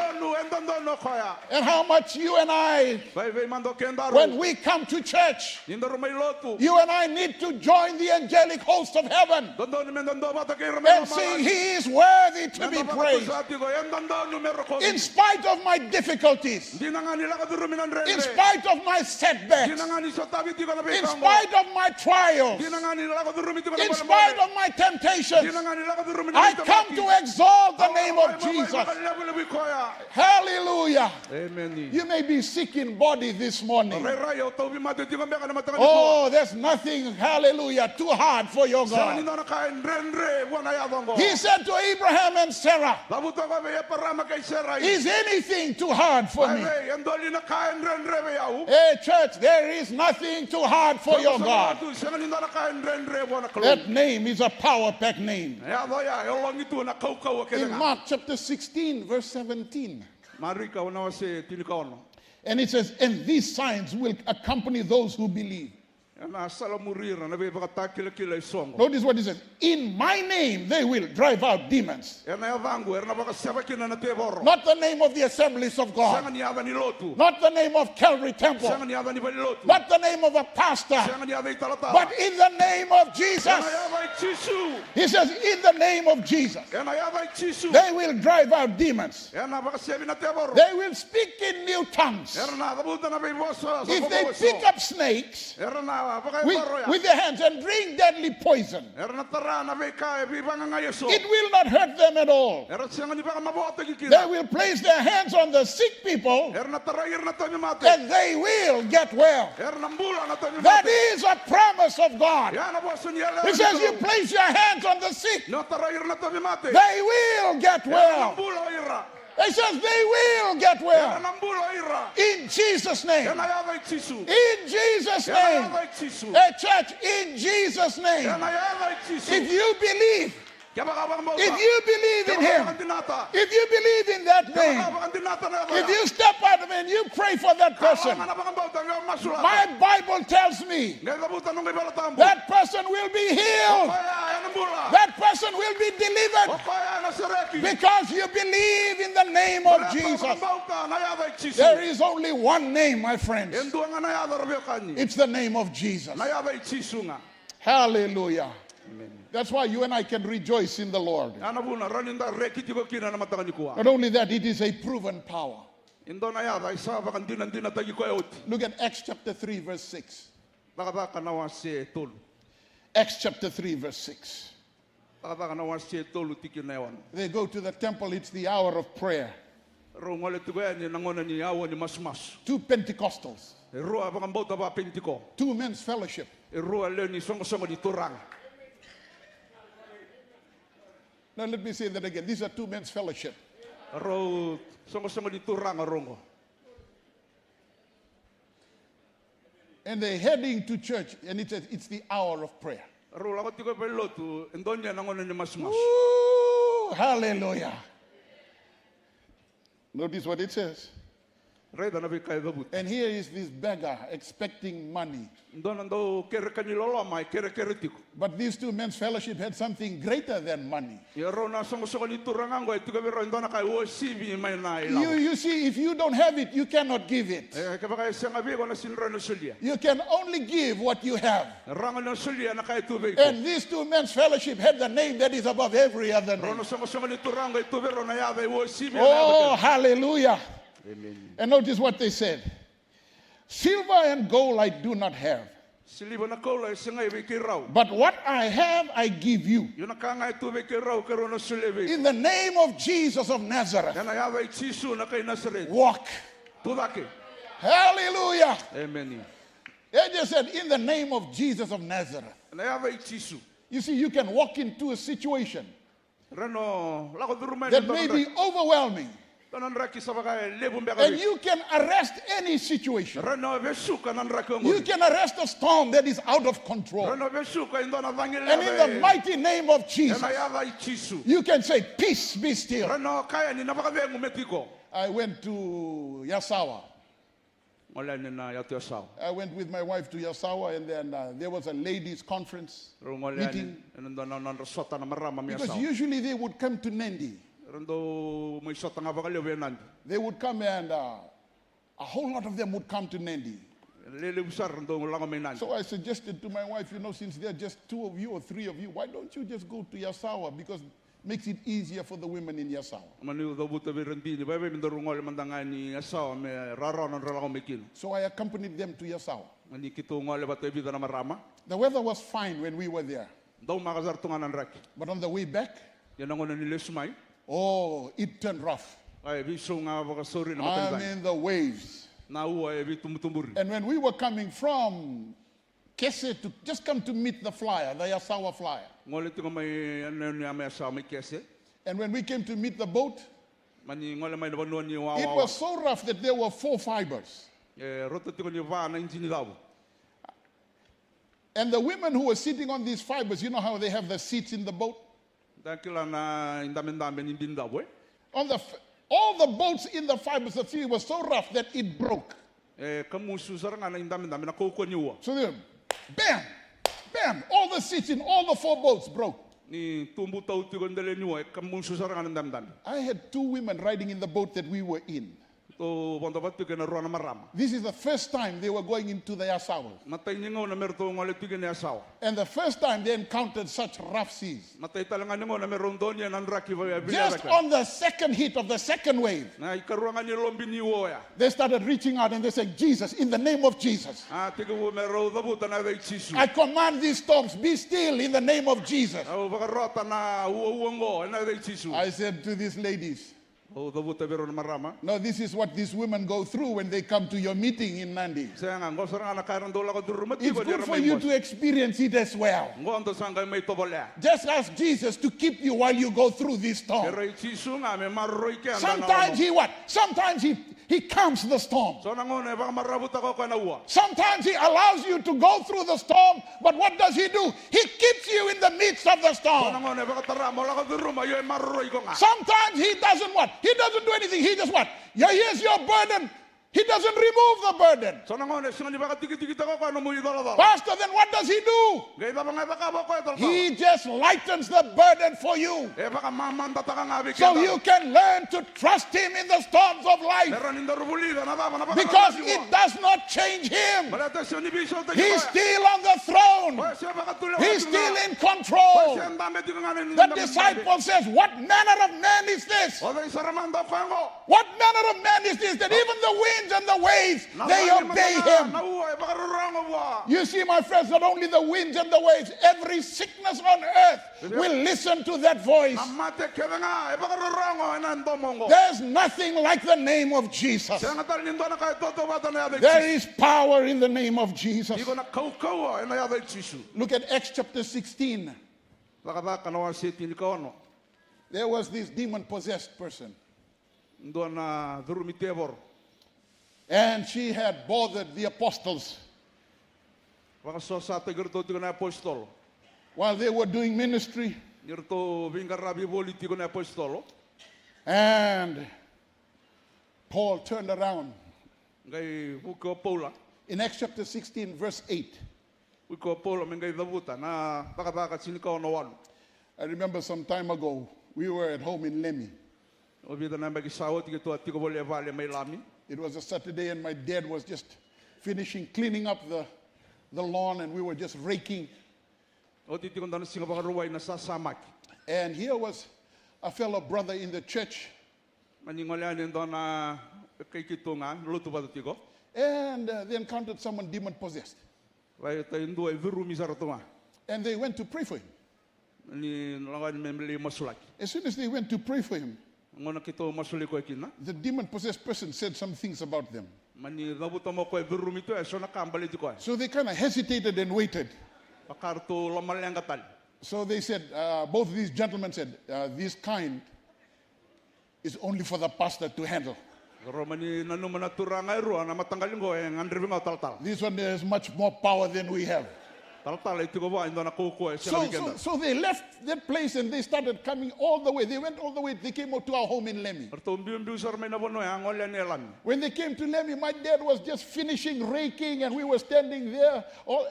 And how much you and I, when we come to church, you and I need to join the angelic host of heaven and sing, He is worthy to be praised. In spite of my difficulties, in spite of my setbacks, in spite of my trials, in spite of my temptations, I come to exalt the name of Jesus. Hallelujah.
Amen.
You may be sick in body this morning. Oh, there's nothing, hallelujah, too hard for your God. He said to Abraham and Sarah, is anything too hard for me? Hey, church, there is nothing too hard for your God. That name is a power-packed name. In Mark chapter 16, verse 17. And it says, and these signs will accompany those who believe. Notice what it says. In my name they will drive out demons. Not the name of the Assemblies of God. Not the name of Calvary Temple. Not the name of a pastor. But in the name of Jesus. He says, in the name of Jesus. They will drive out demons. They will speak in new tongues. If they pick up snakes with their hands and drink deadly poison, it will not hurt them at all. They will place their hands on the sick people and they will get well. That is a promise of God. It says you place your hands on the sick, they will get well. It says they will get well. In Jesus' name. In Jesus' name. Hey, church, in Jesus' name. If you believe, if you believe in Him, if you believe in that name, if you step out of it and you pray for that person, my Bible tells me that person will be healed. That person will be delivered because you believe in the name of Jesus. There is only one name, my friends. It's the name of Jesus. Hallelujah. That's why you and I can rejoice in the Lord. Not only that, it is a proven power. Look at Acts chapter 3, verse 6. Acts chapter 3, verse 6. They go to the temple, it's the hour of prayer. 2 Pentecostals. 2 men's fellowship. Now let me say that again. These are 2 men's fellowship. And they're heading to church, and it says it's the hour of prayer. Ooh, hallelujah. Notice what it says.
Reda na vikai babut.
And here is this beggar expecting money.
Donando kere kanilolo mai kere kere tiku.
But these two men's fellowship had something greater than money.
Yaro na songo songo ni turangango itu kebero indona kai wo sibi mai na ila.
You see, if you don't have it, you cannot give it.
Kebakai senga bigo na sinro na sulia.
You can only give what you have.
Rango na sulia na kai tube.
And these two men's fellowship had the name that is above every other name.
Rono songo songo ni turango itu kebero na yave wo sibi.
Oh, hallelujah.
Amen.
And notice what they said. Silver and gold I do not have.
Silibo na kola senga ibe kirau.
But what I have, I give you.
Yuna kanga itu be kirau kero na sulebe.
In the name of Jesus of Nazareth,
Kana yave chisu na kai Nazaret.
walk.
Tudake.
Hallelujah.
Amen.
They just said, in the name of Jesus of Nazareth.
Na yave chisu.
You see, you can walk into a situation
Rano lako durumai
that may be overwhelming. And you can arrest any situation. You can arrest a storm that is out of control. And in the mighty name of Jesus, you can say, peace, be still. I went to Yasawa. I went with my wife to Yasawa, and then there was a ladies' conference meeting. Because usually they would come to Nandi. They would come, and a whole lot of them would come to Nandi. So I suggested to my wife, since there are just 2 of you or 3 of you, why don't you just go to Yasawa? Because it makes it easier for the women in Yasawa. So I accompanied them to Yasawa. The weather was fine when we were there. But on the way back, oh, it turned rough. I mean, the waves. And when we were coming from Kese to just come to meet the flyer, the Yasawa flyer. And when we came to meet the boat, it was so rough that there were 4 fibers. And the women who were sitting on these fibers, you know how they have the seats in the boat? All the boats in the fibers of sea were so rough that it broke. So then, bam, bam, all the seats in all the 4 boats broke. I had 2 women riding in the boat that we were in. This is the first time they were going into the Yasawa. And the first time they encountered such rough seas. Just on the second hit of the second wave, they started reaching out and they said, Jesus, in the name of Jesus, I command these storms, be still in the name of Jesus. I said to these ladies, no, this is what these women go through when they come to your meeting in Nandi. It's good for you to experience it as well. Just ask Jesus to keep you while you go through this storm. Sometimes he what? Sometimes he calms the storm. Sometimes he allows you to go through the storm, but what does he do? He keeps you in the midst of the storm. Sometimes he doesn't what? He doesn't do anything. He just what? Yeah, here's your burden. He doesn't remove the burden. Pastor, then what does he do? He just lightens the burden for you. So you can learn to trust him in the storms of life. Because it does not change him. He's still on the throne. He's still in control. The disciple says, what manner of man is this? What manner of man is this that even the winds and the waves, they obey him? You see, my friends, not only the winds and the waves, every sickness on earth will listen to that voice. There's nothing like the name of Jesus. There is power in the name of Jesus. Look at Acts chapter 16. There was this demon-possessed person. And she had bothered the apostles while they were doing ministry. And Paul turned around
Ngai buko Paula.
In Acts chapter 16, verse 8.
Buko Paula mengai davuta na taka sinika no walu.
I remember some time ago, we were at home in Lemmy.
O vida na magi sawo tiki to tiko bole vale mai lami.
It was a Saturday and my dad was just finishing cleaning up the lawn and we were just raking.
O titi kon dan singa baka ruwai na sasamaki.
And here was a fellow brother in the church.
Mani ngolian ndo na kay kitunga lutu ba tiko.
And they encountered someone demon possessed.
Vai ta indo e viru misaratunga.
And they went to pray for him.
Ni langan memeli masulaki.
As soon as they went to pray for him,
Ngona kito masuli ko kina.
the demon possessed person said some things about them.
Mani davuta mo ko e viru mito e sona kambali tiko.
So they kind of hesitated and waited.
Pakarto lamal katal.
So they said, both of these gentlemen said, this kind is only for the pastor to handle.
Romani nanu manaturanga ru na matanggalin ko e ngandribinga taltal.
This one has much more power than we have.
Taltal ito ko ba indo na kuko e sila weekend.
So they left that place and they started coming all the way. They went all the way. They came out to our home in Lemmy.
Arto mbiu sar me na bono ya ngolian e lami.
When they came to Lemmy, my dad was just finishing raking and we were standing there.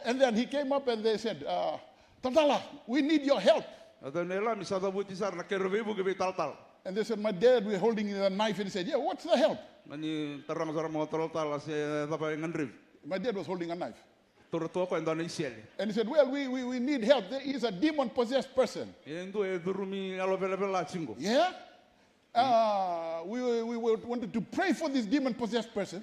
And then he came up and they said, Tatala, we need your help.
Ato ne lami sa davuti sar na kervebu ke taltal.
And they said, my dad, we're holding a knife. And he said, yeah, what's the help?
Mani tarang sar mo taltal se dapa ngandrib.
My dad was holding a knife.
Toro ko indo na isieli.
And he said, well, we need help. There is a demon-possessed person.
Indo e virumi alo vela chingo.
Yeah? We wanted to pray for this demon-possessed person.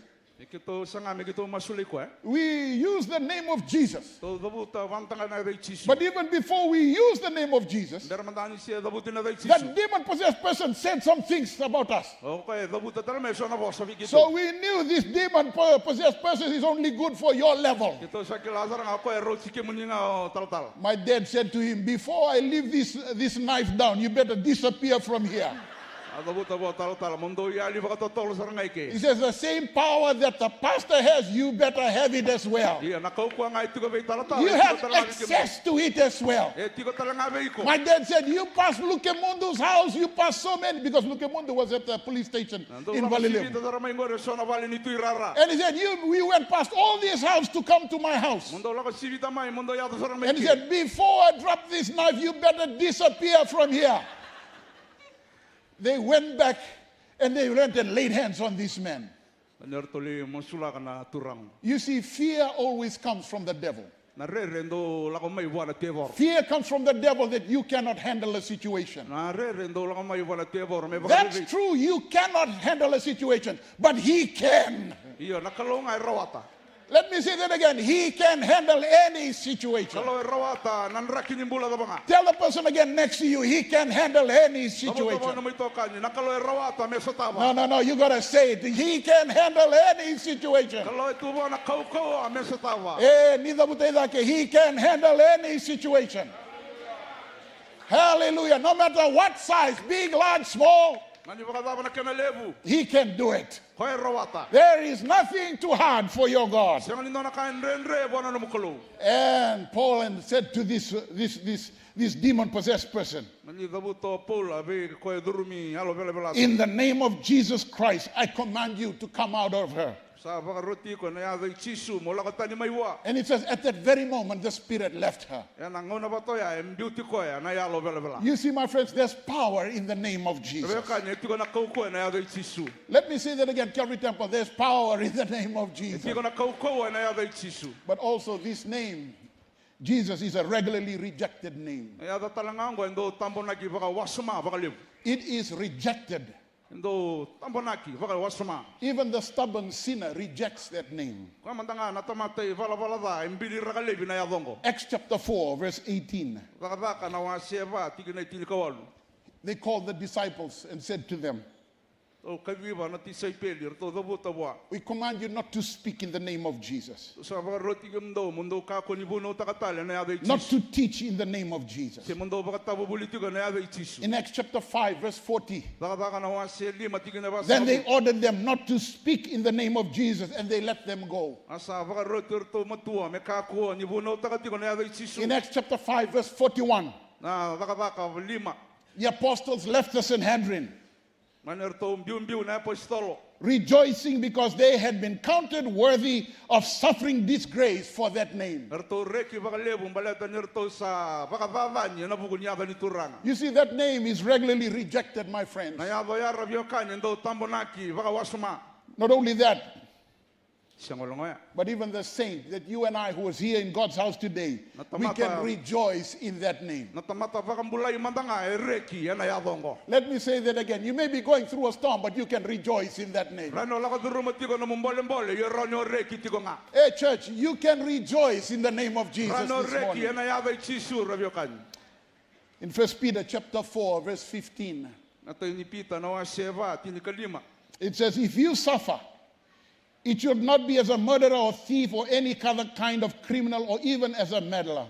Kito sanga me kito masuli ko e.
We used the name of Jesus.
To davuta vantanga na dai chisu.
But even before we used the name of Jesus,
Dermandani se davuti na dai
that
chisu.
demon-possessed person said some things about us.
Okay, davuta tala me sona bo sabi kito.
So we knew this demon-possessed person is only good for your level.
Kito sa kilazar nga ko e roti ke muninga taltal.
My dad said to him, before I leave this knife down, you better disappear from here.
Davuta bo taltal mundo yali baka totolo sar ngai ke.
He says, the same power that the pastor has, you better have it as well.
Iya nakau ko ngai tiko be taltal.
You have access to it as well.
E tiko tala nga be ko.
My dad said, you pass Lukemundu's house, you pass so many, because Lukemundu was at the police station in Valilem. And he said, we went past all these houses to come to my house. And he said, before I drop this knife, you better disappear from here. They went back and they went and laid hands on this man. You see, fear always comes from the devil. Fear comes from the devil that you cannot handle a situation. That's true, you cannot handle a situation, but he can. Let me say that again. He can handle any situation. Tell the person again next to you, he can handle any situation. No, you got to say it. He can handle any situation. He can handle any situation. Hallelujah. No matter what size, big, large, small, he can do it. There is nothing too hard for your God. And Paul said to this demon-possessed person, in the name of Jesus Christ, I command you to come out of her. And it says, at that very moment, the spirit left her. You see, my friends, there's power in the name of Jesus. Let me say that again, Calvary Temple. There's power in the name of Jesus. But also, this name, Jesus, is a regularly rejected name. It is rejected. Even the stubborn sinner rejects that name. Acts chapter 4, verse 18. They called the disciples and said to them, we command you not to speak in the name of Jesus. Not to teach in the name of Jesus. In Acts chapter 5, verse 40. Then they ordered them not to speak in the name of Jesus, and they let them go. In Acts chapter 5, verse 41. The apostles left the Sanhedrin. rejoicing because they had been counted worthy of suffering disgrace for that name. You see, that name is regularly rejected, my friends. Not only that, but even the saint that you and I who is here in God's house today, we can rejoice in that name. Let me say that again. You may be going through a storm, but you can rejoice in that name. Hey church, you can rejoice in the name of Jesus this morning. In 1 Peter chapter 4, verse 15, it says, if you suffer, it should not be as a murderer or thief or any other kind of criminal or even as a meddler.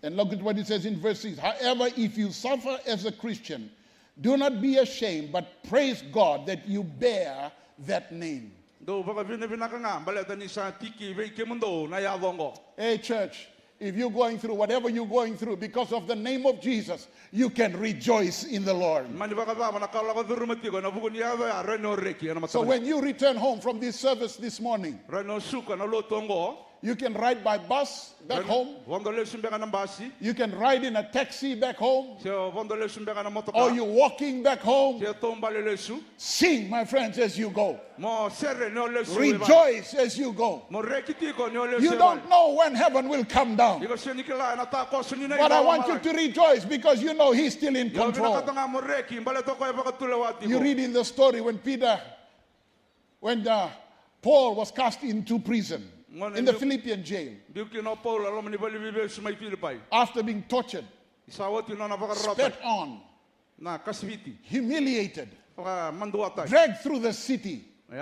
And look at what it says in verse 6. However, if you suffer as a Christian, do not be ashamed, but praise God that you bear that name. Hey, church, if you're going through whatever you're going through, because of the name of Jesus, you can rejoice in the Lord. So when you return home from this service this morning, you can ride by bus back home. You can ride in a taxi back home. Or you're walking back home. Sing, my friends, as you go. Rejoice as you go. You don't know when heaven will come down. But I want you to rejoice because you know He's still in control. You read in the story when Paul was cast into prison in the Philippian jail after being tortured, spat on, humiliated, dragged through the city. They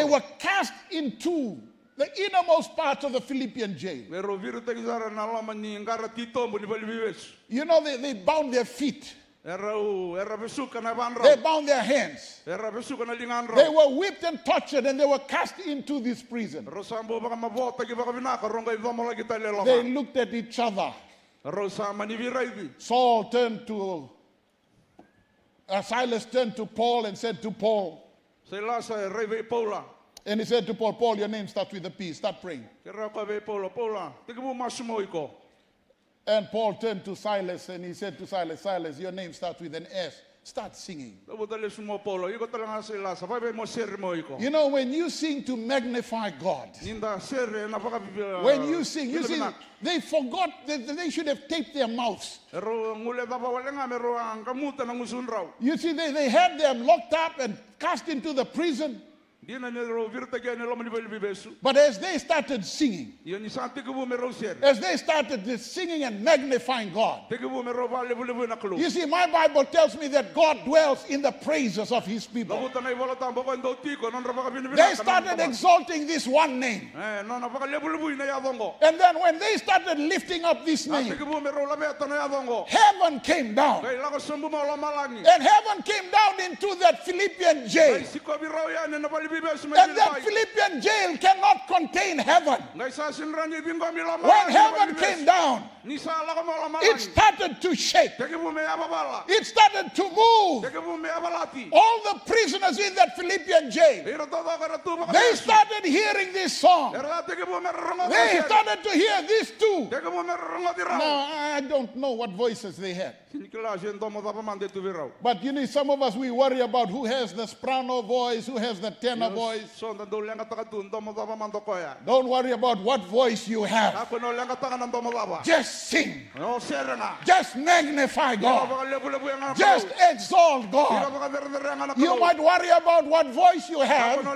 were cast into the innermost part of the Philippian jail. You know, they bound their feet. They bound their hands. They were whipped and tortured and they were cast into this prison. They looked at each other. Silas turned to Paul and said to Paul, and he said to Paul, Paul, your name starts with a P. Start praying. And Paul turned to Silas and he said to Silas, Silas, your name starts with an S. Start singing. You know, when you sing to magnify God, when you sing, they forgot that they should have taped their mouths. You see, they had them locked up and cast into the prison. But as they started singing, as they started singing and magnifying God, you see, my Bible tells me that God dwells in the praises of His people. They started exalting this one name. And then when they started lifting up this name, heaven came down. And heaven came down into that Philippian jail. And that Philippian jail cannot contain heaven. When heaven came down, it started to shake. It started to move. All the prisoners in that Philippian jail, they started hearing this song. They started to hear this too. Now, I don't know what voices they had. But you know, some of us, we worry about who has the soprano voice, who has the tenor voice. Don't worry about what voice you have. Just sing. Just magnify God. Just exalt God. You might worry about what voice you have, and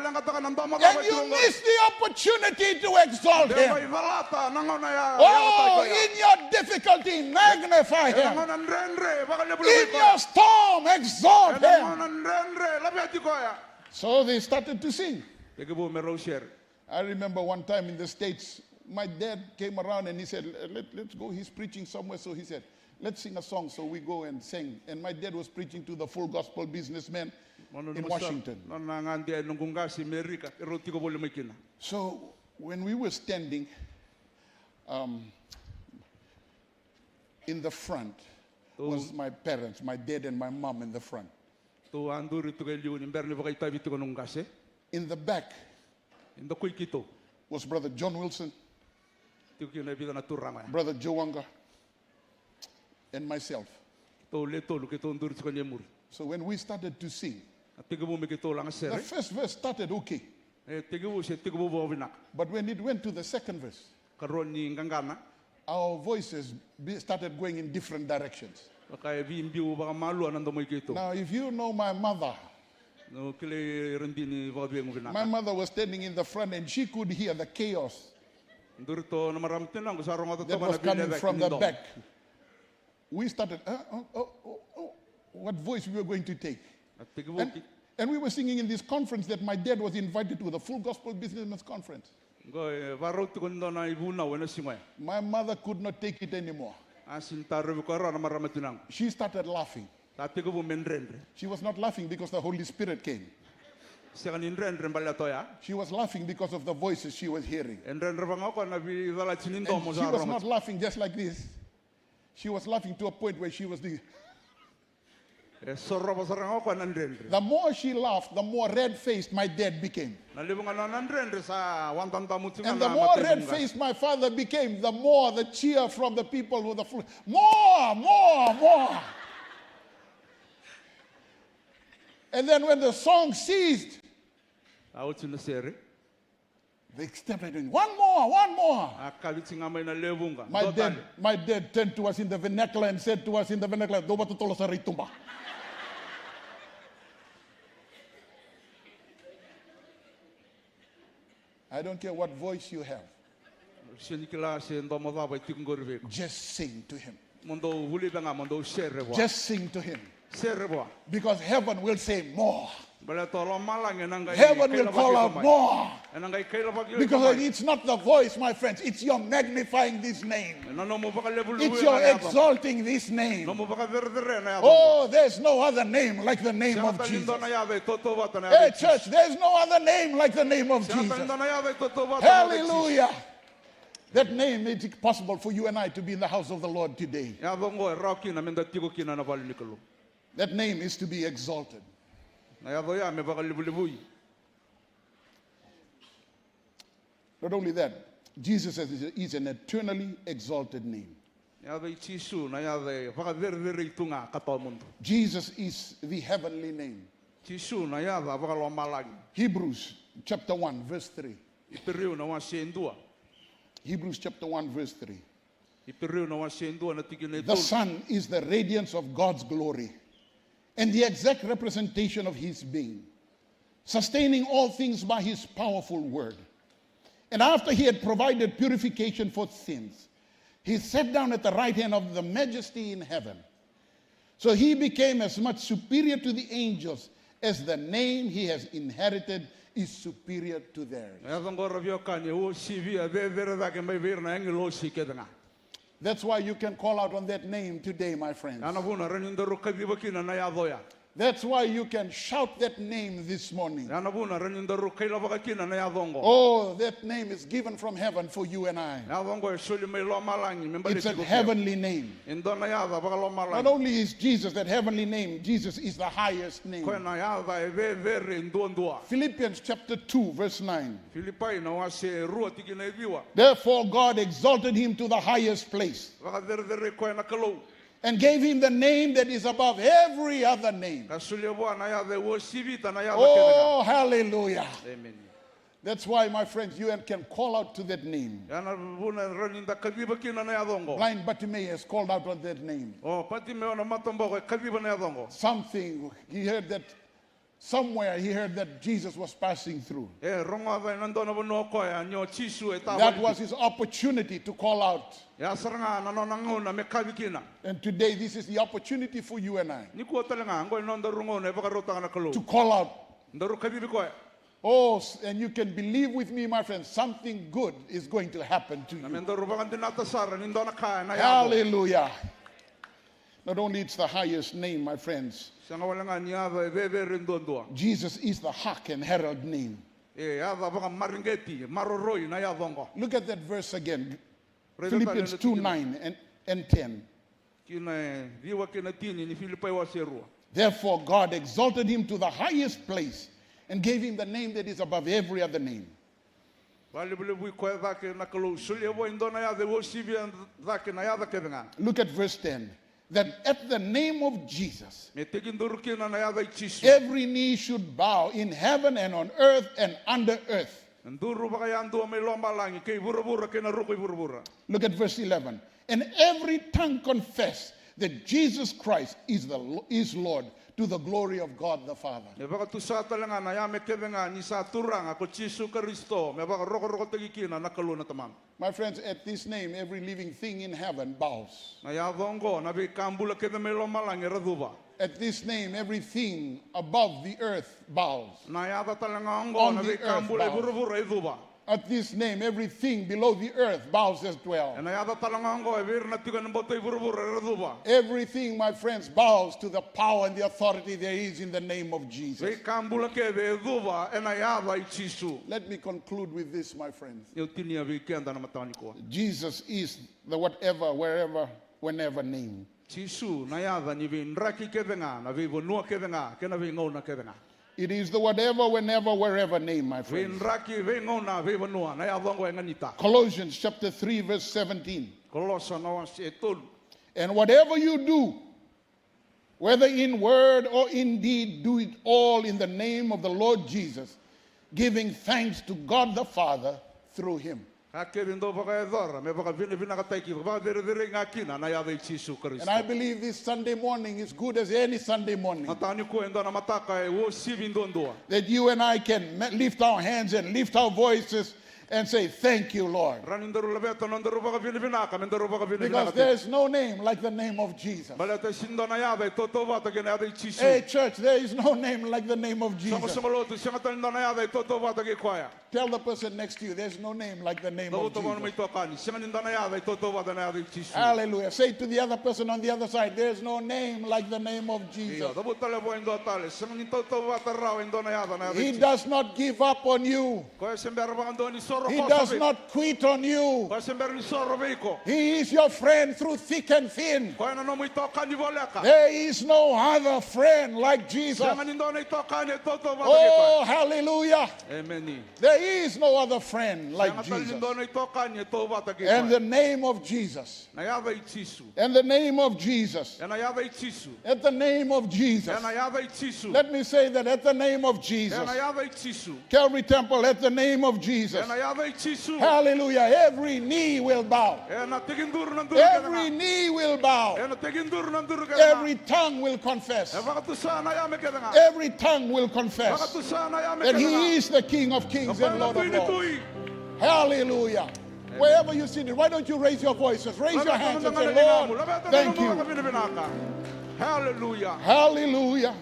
you miss the opportunity to exalt Him. Oh, in your difficulty, magnify Him. In your storm, exalt Him. So they started to sing. I remember one time in the States, my dad came around and he said, let's go. He's preaching somewhere. So he said, let's sing a song. So we go and sing. And my dad was preaching to the full gospel businessmen in Washington. So when we were standing in the front, was my parents, my dad and my mom in the front.
Tu anduri tu keliu ni berni pakai tabi tu konung kase.
In the back
Indo kui kito.
was Brother John Wilson,
Tu kina bida na turanga.
Brother Joanga, and myself.
Tu le tolu kito anduri tu kanya muri.
So when we started to sing,
Tigabu me kito lang
the
sere.
first verse started okay.
Tigabu se tigabu bo vinak.
But when it went to the second verse,
Karon ni ngangana.
our voices started going in different directions.
Kaya bimbiu baka malu anando mo kito.
Now, if you know my mother,
No kile rendi ni vabi mo
my
vinak.
mother was standing in the front and she could hear the chaos
Anduri to na maram tinang ko sarong ato
that
to
was coming from the back. We started, what voice we were going to take.
Tigabu
And we were singing in this conference that my dad was invited to, the Full Gospel Businessmen's Conference.
Go varo tu kondo na ibuna wena singwe.
My mother could not take it anymore.
Asin taru ko ra na maram tinang.
She started laughing.
Ta tigabu menrendre.
She was not laughing because the Holy Spirit came.
Sekan inrendre mbala toya.
She was laughing because of the voices she was hearing.
Enrendre bangako na bi dala tinindo
And
mo
she was not laughing just like this. She was laughing to a point where she was doing.
Sorro ba sarang ako nandrendre.
The more she laughed, the more red-faced my dad became.
Nalibungan na nandrendre sa wantanta mutinga
And the
na
more
matibunga.
red-faced my father became, the more the cheer from the people with the floor. More. And then when the song ceased,
Awut na sere.
they started doing one more.
Akabitinga may na lebunga.
My dad turned to us in the vernacular and said to us in the vernacular, "Do ba tutolo sa ritumba?" I don't care what voice you have.
Sinikila se ndo mo ba tikungorbe.
Just sing to him.
Mondo huli banga mondo sere bo.
Just sing to him.
Sere bo.
Because heaven will say more.
Bala tolo malang enanga.
Heaven will call out more.
Enanga kaila pag.
Because it's not the voice, my friends. It's your magnifying this name.
Nano mo baka lebulu.
It's your exalting this name.
No mo baka verdere na.
Oh, there's no other name like the name of Jesus. Hey, church, there's no other name like the name of Jesus. Hallelujah. That name made it possible for you and I to be in the house of the Lord today. That name is to be exalted. Not only that, Jesus is an eternally exalted name. Jesus is the heavenly name. Hebrews chapter 1 verse 3. Hebrews chapter 1 verse 3. The Son is the radiance of God's glory and the exact representation of his being, sustaining all things by his powerful word. And after he had provided purification for sins, he sat down at the right hand of the majesty in heaven. So he became as much superior to the angels as the name he has inherited is superior to theirs. That's why you can call out on that name today, my friends. That's why you can shout that name this morning. Oh, that name is given from heaven for you and I. It's a heavenly name. Not only is Jesus that heavenly name, Jesus is the highest name. Philippians chapter 2 verse 9. Therefore God exalted him to the highest place and gave him the name that is above every other name. Oh, hallelujah.
Amen.
That's why, my friends, you can call out to that name. Blind Bartimaeus called out on that name. Something, he heard that somewhere he heard that Jesus was passing through. That was his opportunity to call out. And today this is the opportunity for you and I to call out. Oh, and you can believe with me, my friends, something good is going to happen to you. Hallelujah. Not only it's the highest name, my friends. Jesus is the hark and herald name. Look at that verse again. Philippians 2:9 and 10. Therefore, God exalted him to the highest place and gave him the name that is above every other name. Look at verse 10. That at the name of Jesus, every knee should bow in heaven and on earth and under earth. Look at verse 11. And every tongue confess that Jesus Christ is Lord, to the glory of God the Father. My friends, at this name, every living thing in heaven bows. At this name, everything above the earth bows. On the earth bows. At this name, everything below the earth bows as well. Everything, my friends, bows to the power and the authority there is in the name of Jesus. Let me conclude with this, my friends. Jesus is the whatever, wherever, whenever name. It is the whatever, whenever, wherever name, my friends. Colossians chapter 3, verse 17. And whatever you do, whether in word or in deed, do it all in the name of the Lord Jesus, giving thanks to God the Father through him. And I believe this Sunday morning is good as any Sunday morning. That you and I can lift our hands and lift our voices and say, thank you, Lord. Because there is no name like the name of Jesus. Hey, church, there is no name like the name of Jesus. Tell the person next to you, there's no name like the name of Jesus. Hallelujah. Say to the other person on the other side, there's no name like the name of Jesus. He does not give up on you. He does not quit on you. He is your friend through thick and thin. There is no other friend like Jesus. Oh, hallelujah.
Amen.
There is no other friend like Jesus. And the name of Jesus. And the name of Jesus. At the name of Jesus. Let me say that at the name of Jesus. Calvary Temple, at the name of Jesus. Hallelujah. Every knee will bow. Every knee will bow. Every tongue will confess. Every tongue will confess that he is the King of Kings and Lord of Lords. Hallelujah. Wherever you sit, why don't you raise your voices? Raise your hands and say, Lord, thank you.
Hallelujah.
Hallelujah.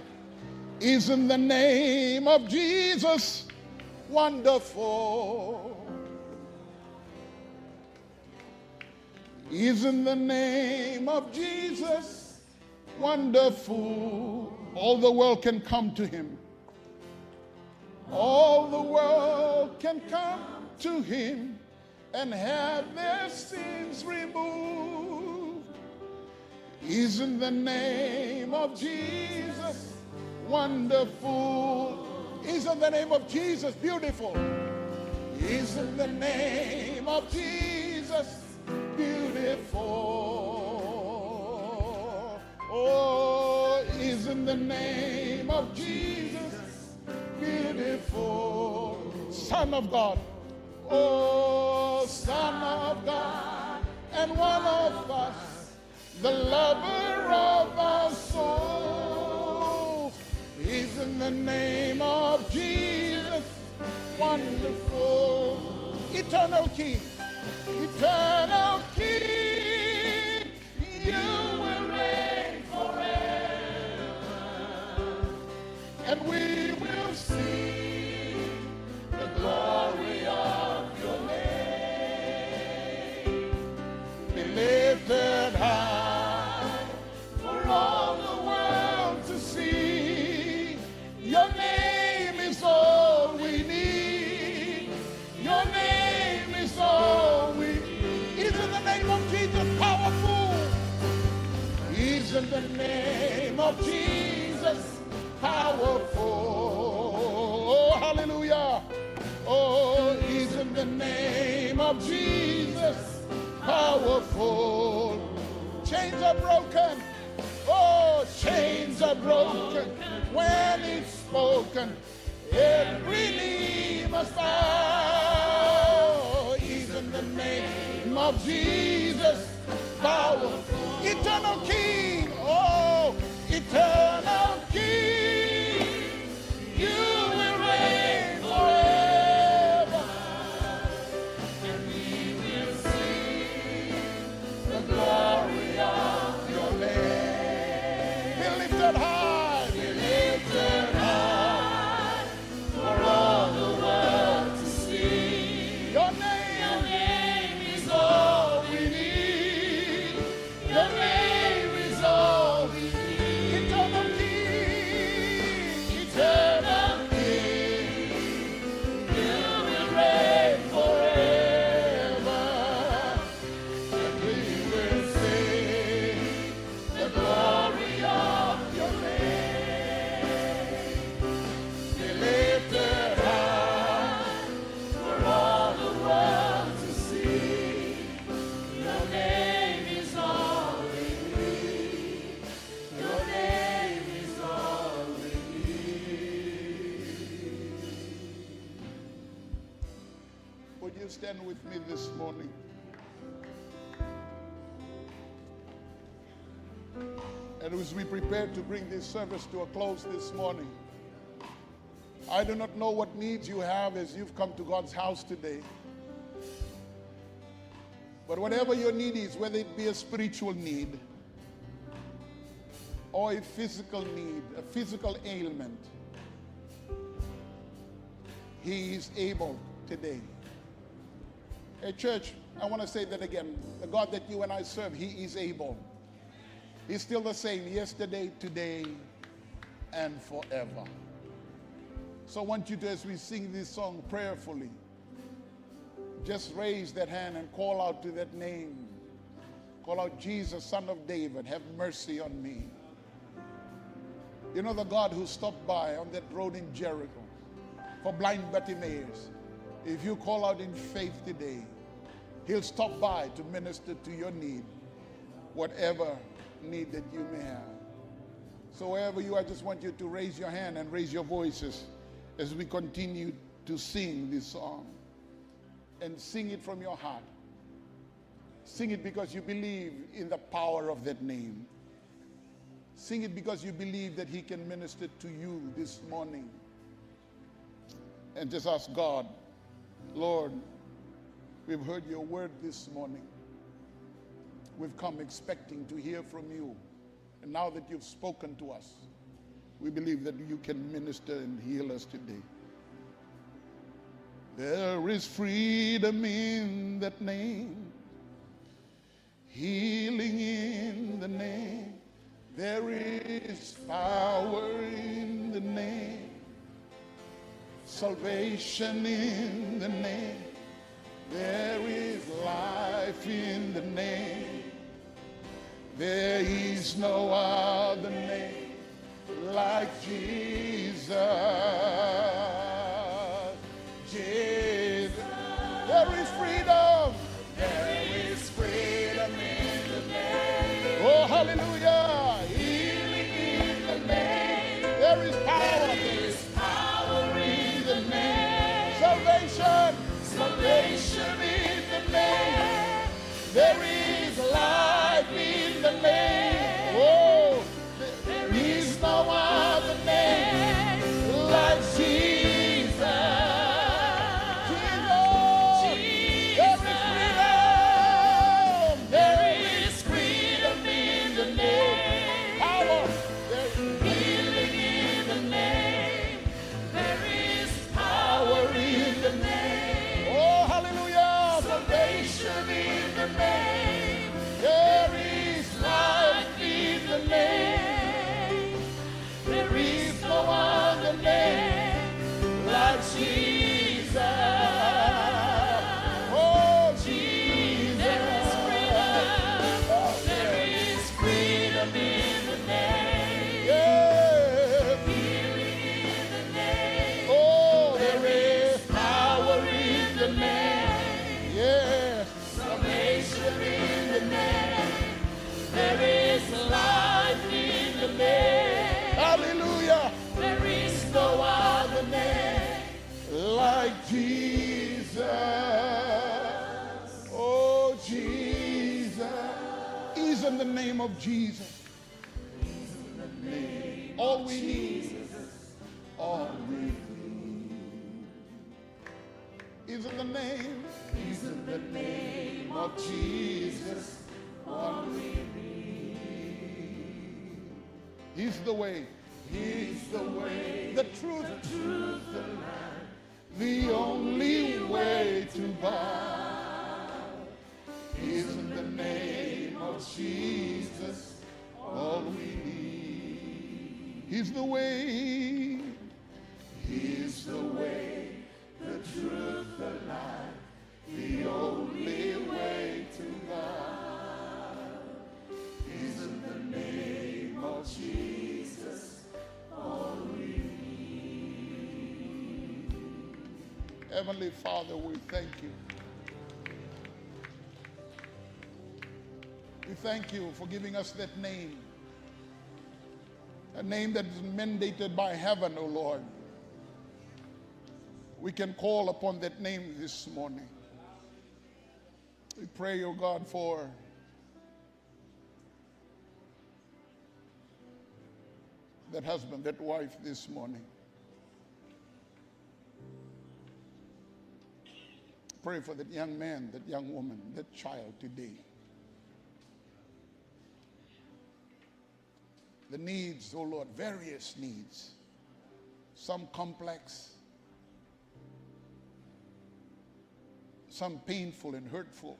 Isn't the name of Jesus wonderful? Isn't the name of Jesus wonderful? All the world can come to him. All the world can come to him and have their sins removed. Isn't the name of Jesus wonderful? Isn't the name of Jesus beautiful? Isn't the name of Jesus beautiful? Oh, isn't the name of Jesus beautiful? Son of God, oh, Son of God, and one of us, the lover of our souls. Isn't the name of Jesus wonderful? Eternal King, eternal King, you will reign forever, and we will see the glory of your name. Be lifted high for all the world to see. Your name is all we need. Your name is all we need. Isn't the name of Jesus powerful? Isn't the name of Jesus the name of Jesus, powerful. Chains are broken. Oh, chains are broken when it's spoken. Every knee must bow. Even the name of Jesus, powerful. Eternal King, oh, eternal King, you will reign forever, and we will see the glory of your name. Be lifted high, be lifted high, for all the world to see. Your name is all we need. Your name is all we need. Eternal King, eternal King, you will reign forever, and we will sing the glory of your name. Be lifted high for all the world to see. Your name is all we need. Your name is all we need. Would you stand with me this morning? And as we prepare to bring this service to a close this morning, I do not know what needs you have as you've come to God's house today. But whatever your need is, whether it be a spiritual need or a physical need, a physical ailment, He is able today. Hey, church, I want to say that again. The God that you and I serve, He is able. He's still the same yesterday, today, and forever. So I want you to, as we sing this song prayerfully, just raise that hand and call out to that name. Call out, Jesus, Son of David, have mercy on me. You know the God who stopped by on that road in Jericho for blind Bartimaeus. If you call out in faith today, He'll stop by to minister to your need, whatever need that you may have. So wherever you are, I just want you to raise your hand and raise your voices as we continue to sing this song. And sing it from your heart. Sing it because you believe in the power of that name. Sing it because you believe that He can minister to you this morning. And just ask God, Lord, we've heard your word this morning. We've come expecting to hear from you. And now that you've spoken to us, we believe that you can minister and heal us today. There is freedom in that name, healing in the name. There is power in the name, salvation in the name. There is life in the name. There is no other name like Jesus. Jesus. There is freedom. There is freedom in the name. Oh, hallelujah. Healing in the name. There is power. There is power in the name. Salvation. Salvation in the name. There is life in the name. Oh, there is no other name like Jesus. There is freedom in the name. Power. There is healing in the name. There is power in the name. Oh, hallelujah. Salvation in the name. Jesus. Oh, Jesus. Is in the name of Jesus. All we need. All we need. Is in the name. Is in the name of Jesus. All we need. He's the way. He's the way. The truth. The truth. The life. The only way to bow is in the name of Jesus. All we need. He's the way. He's the way, the truth, the life, the only way to God is in the name of Jesus. All we need. Heavenly Father, we thank you. We thank you for giving us that name. A name that is mandated by heaven, O Lord. We can call upon that name this morning. We pray, O God, for that husband, that wife this morning. Pray for that young man, that young woman, that child today. The needs, oh Lord, various needs. Some complex, some painful and hurtful.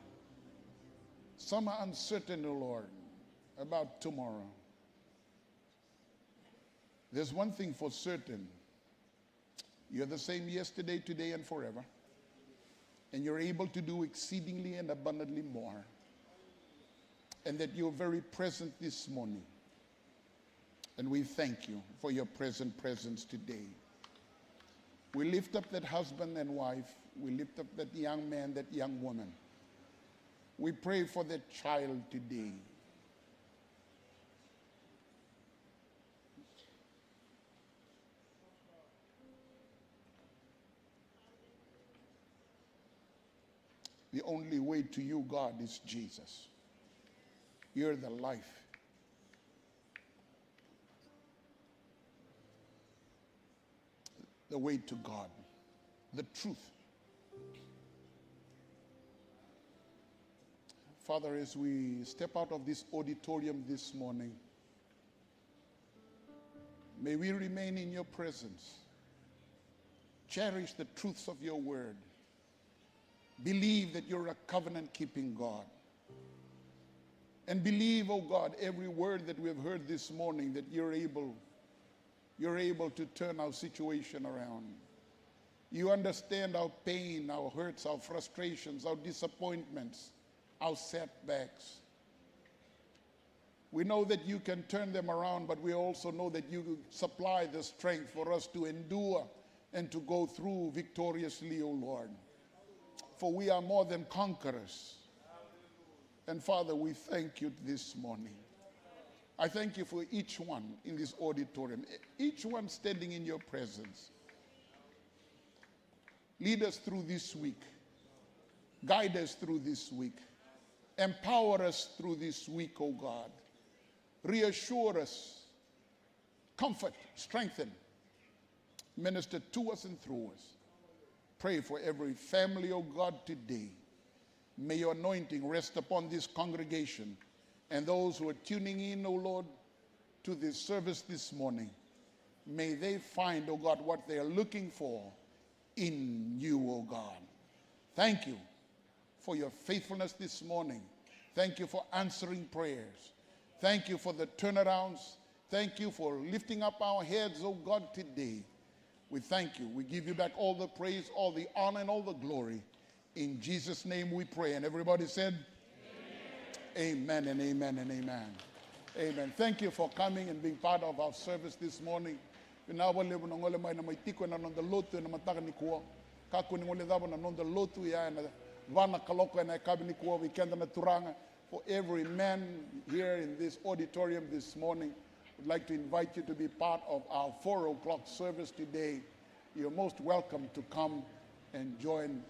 Some are uncertain, oh Lord, about tomorrow. There's one thing for certain. You're the same yesterday, today, and forever. And you're able to do exceedingly and abundantly more. And that you're very present this morning. And we thank you for your present presence today. We lift up that husband and wife. We lift up that young man, that young woman. We pray for that child today. The only way to you, God, is Jesus. You're the life. The way to God. The truth. Father, as we step out of this auditorium this morning, may we remain in your presence. Cherish the truths of your word. Believe that you're a covenant-keeping God. And believe, oh God, every word that we've heard this morning, that you're able to turn our situation around. You understand our pain, our hurts, our frustrations, our disappointments, our setbacks. We know that you can turn them around, but we also know that you supply the strength for us to endure and to go through victoriously, O Lord. For we are more than conquerors. And Father, we thank you this morning. I thank you for each one in this auditorium, each one standing in your presence. Lead us through this week. Guide us through this week. Empower us through this week, O God. Reassure us. Comfort, strengthen. Minister to us and through us. Pray for every family, O God, today. May your anointing rest upon this congregation and those who are tuning in, O Lord, to this service this morning. May they find, O God, what they are looking for in you, O God. Thank you for your faithfulness this morning. Thank you for answering prayers. Thank you for the turnarounds. Thank you for lifting up our heads, O God, today. We thank you. We give you back all the praise, all the honor, and all the glory. In Jesus' name we pray. And everybody said, amen, and amen, and amen. Amen. Thank you for coming and being part of our service this morning. For every man here in this auditorium this morning, I'd like to invite you to be part of our 4 o'clock service today. You're most welcome to come and join.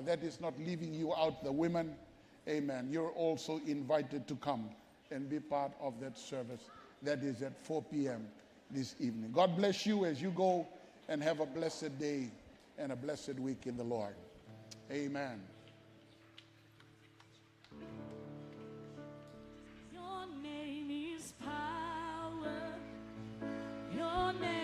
That is not leaving you out, the women. Amen. You're also invited to come and be part of that service. That is at 4 p.m. this evening. God bless you as you go and have a blessed day and a blessed week in the Lord. Amen.
Your name is power. Your name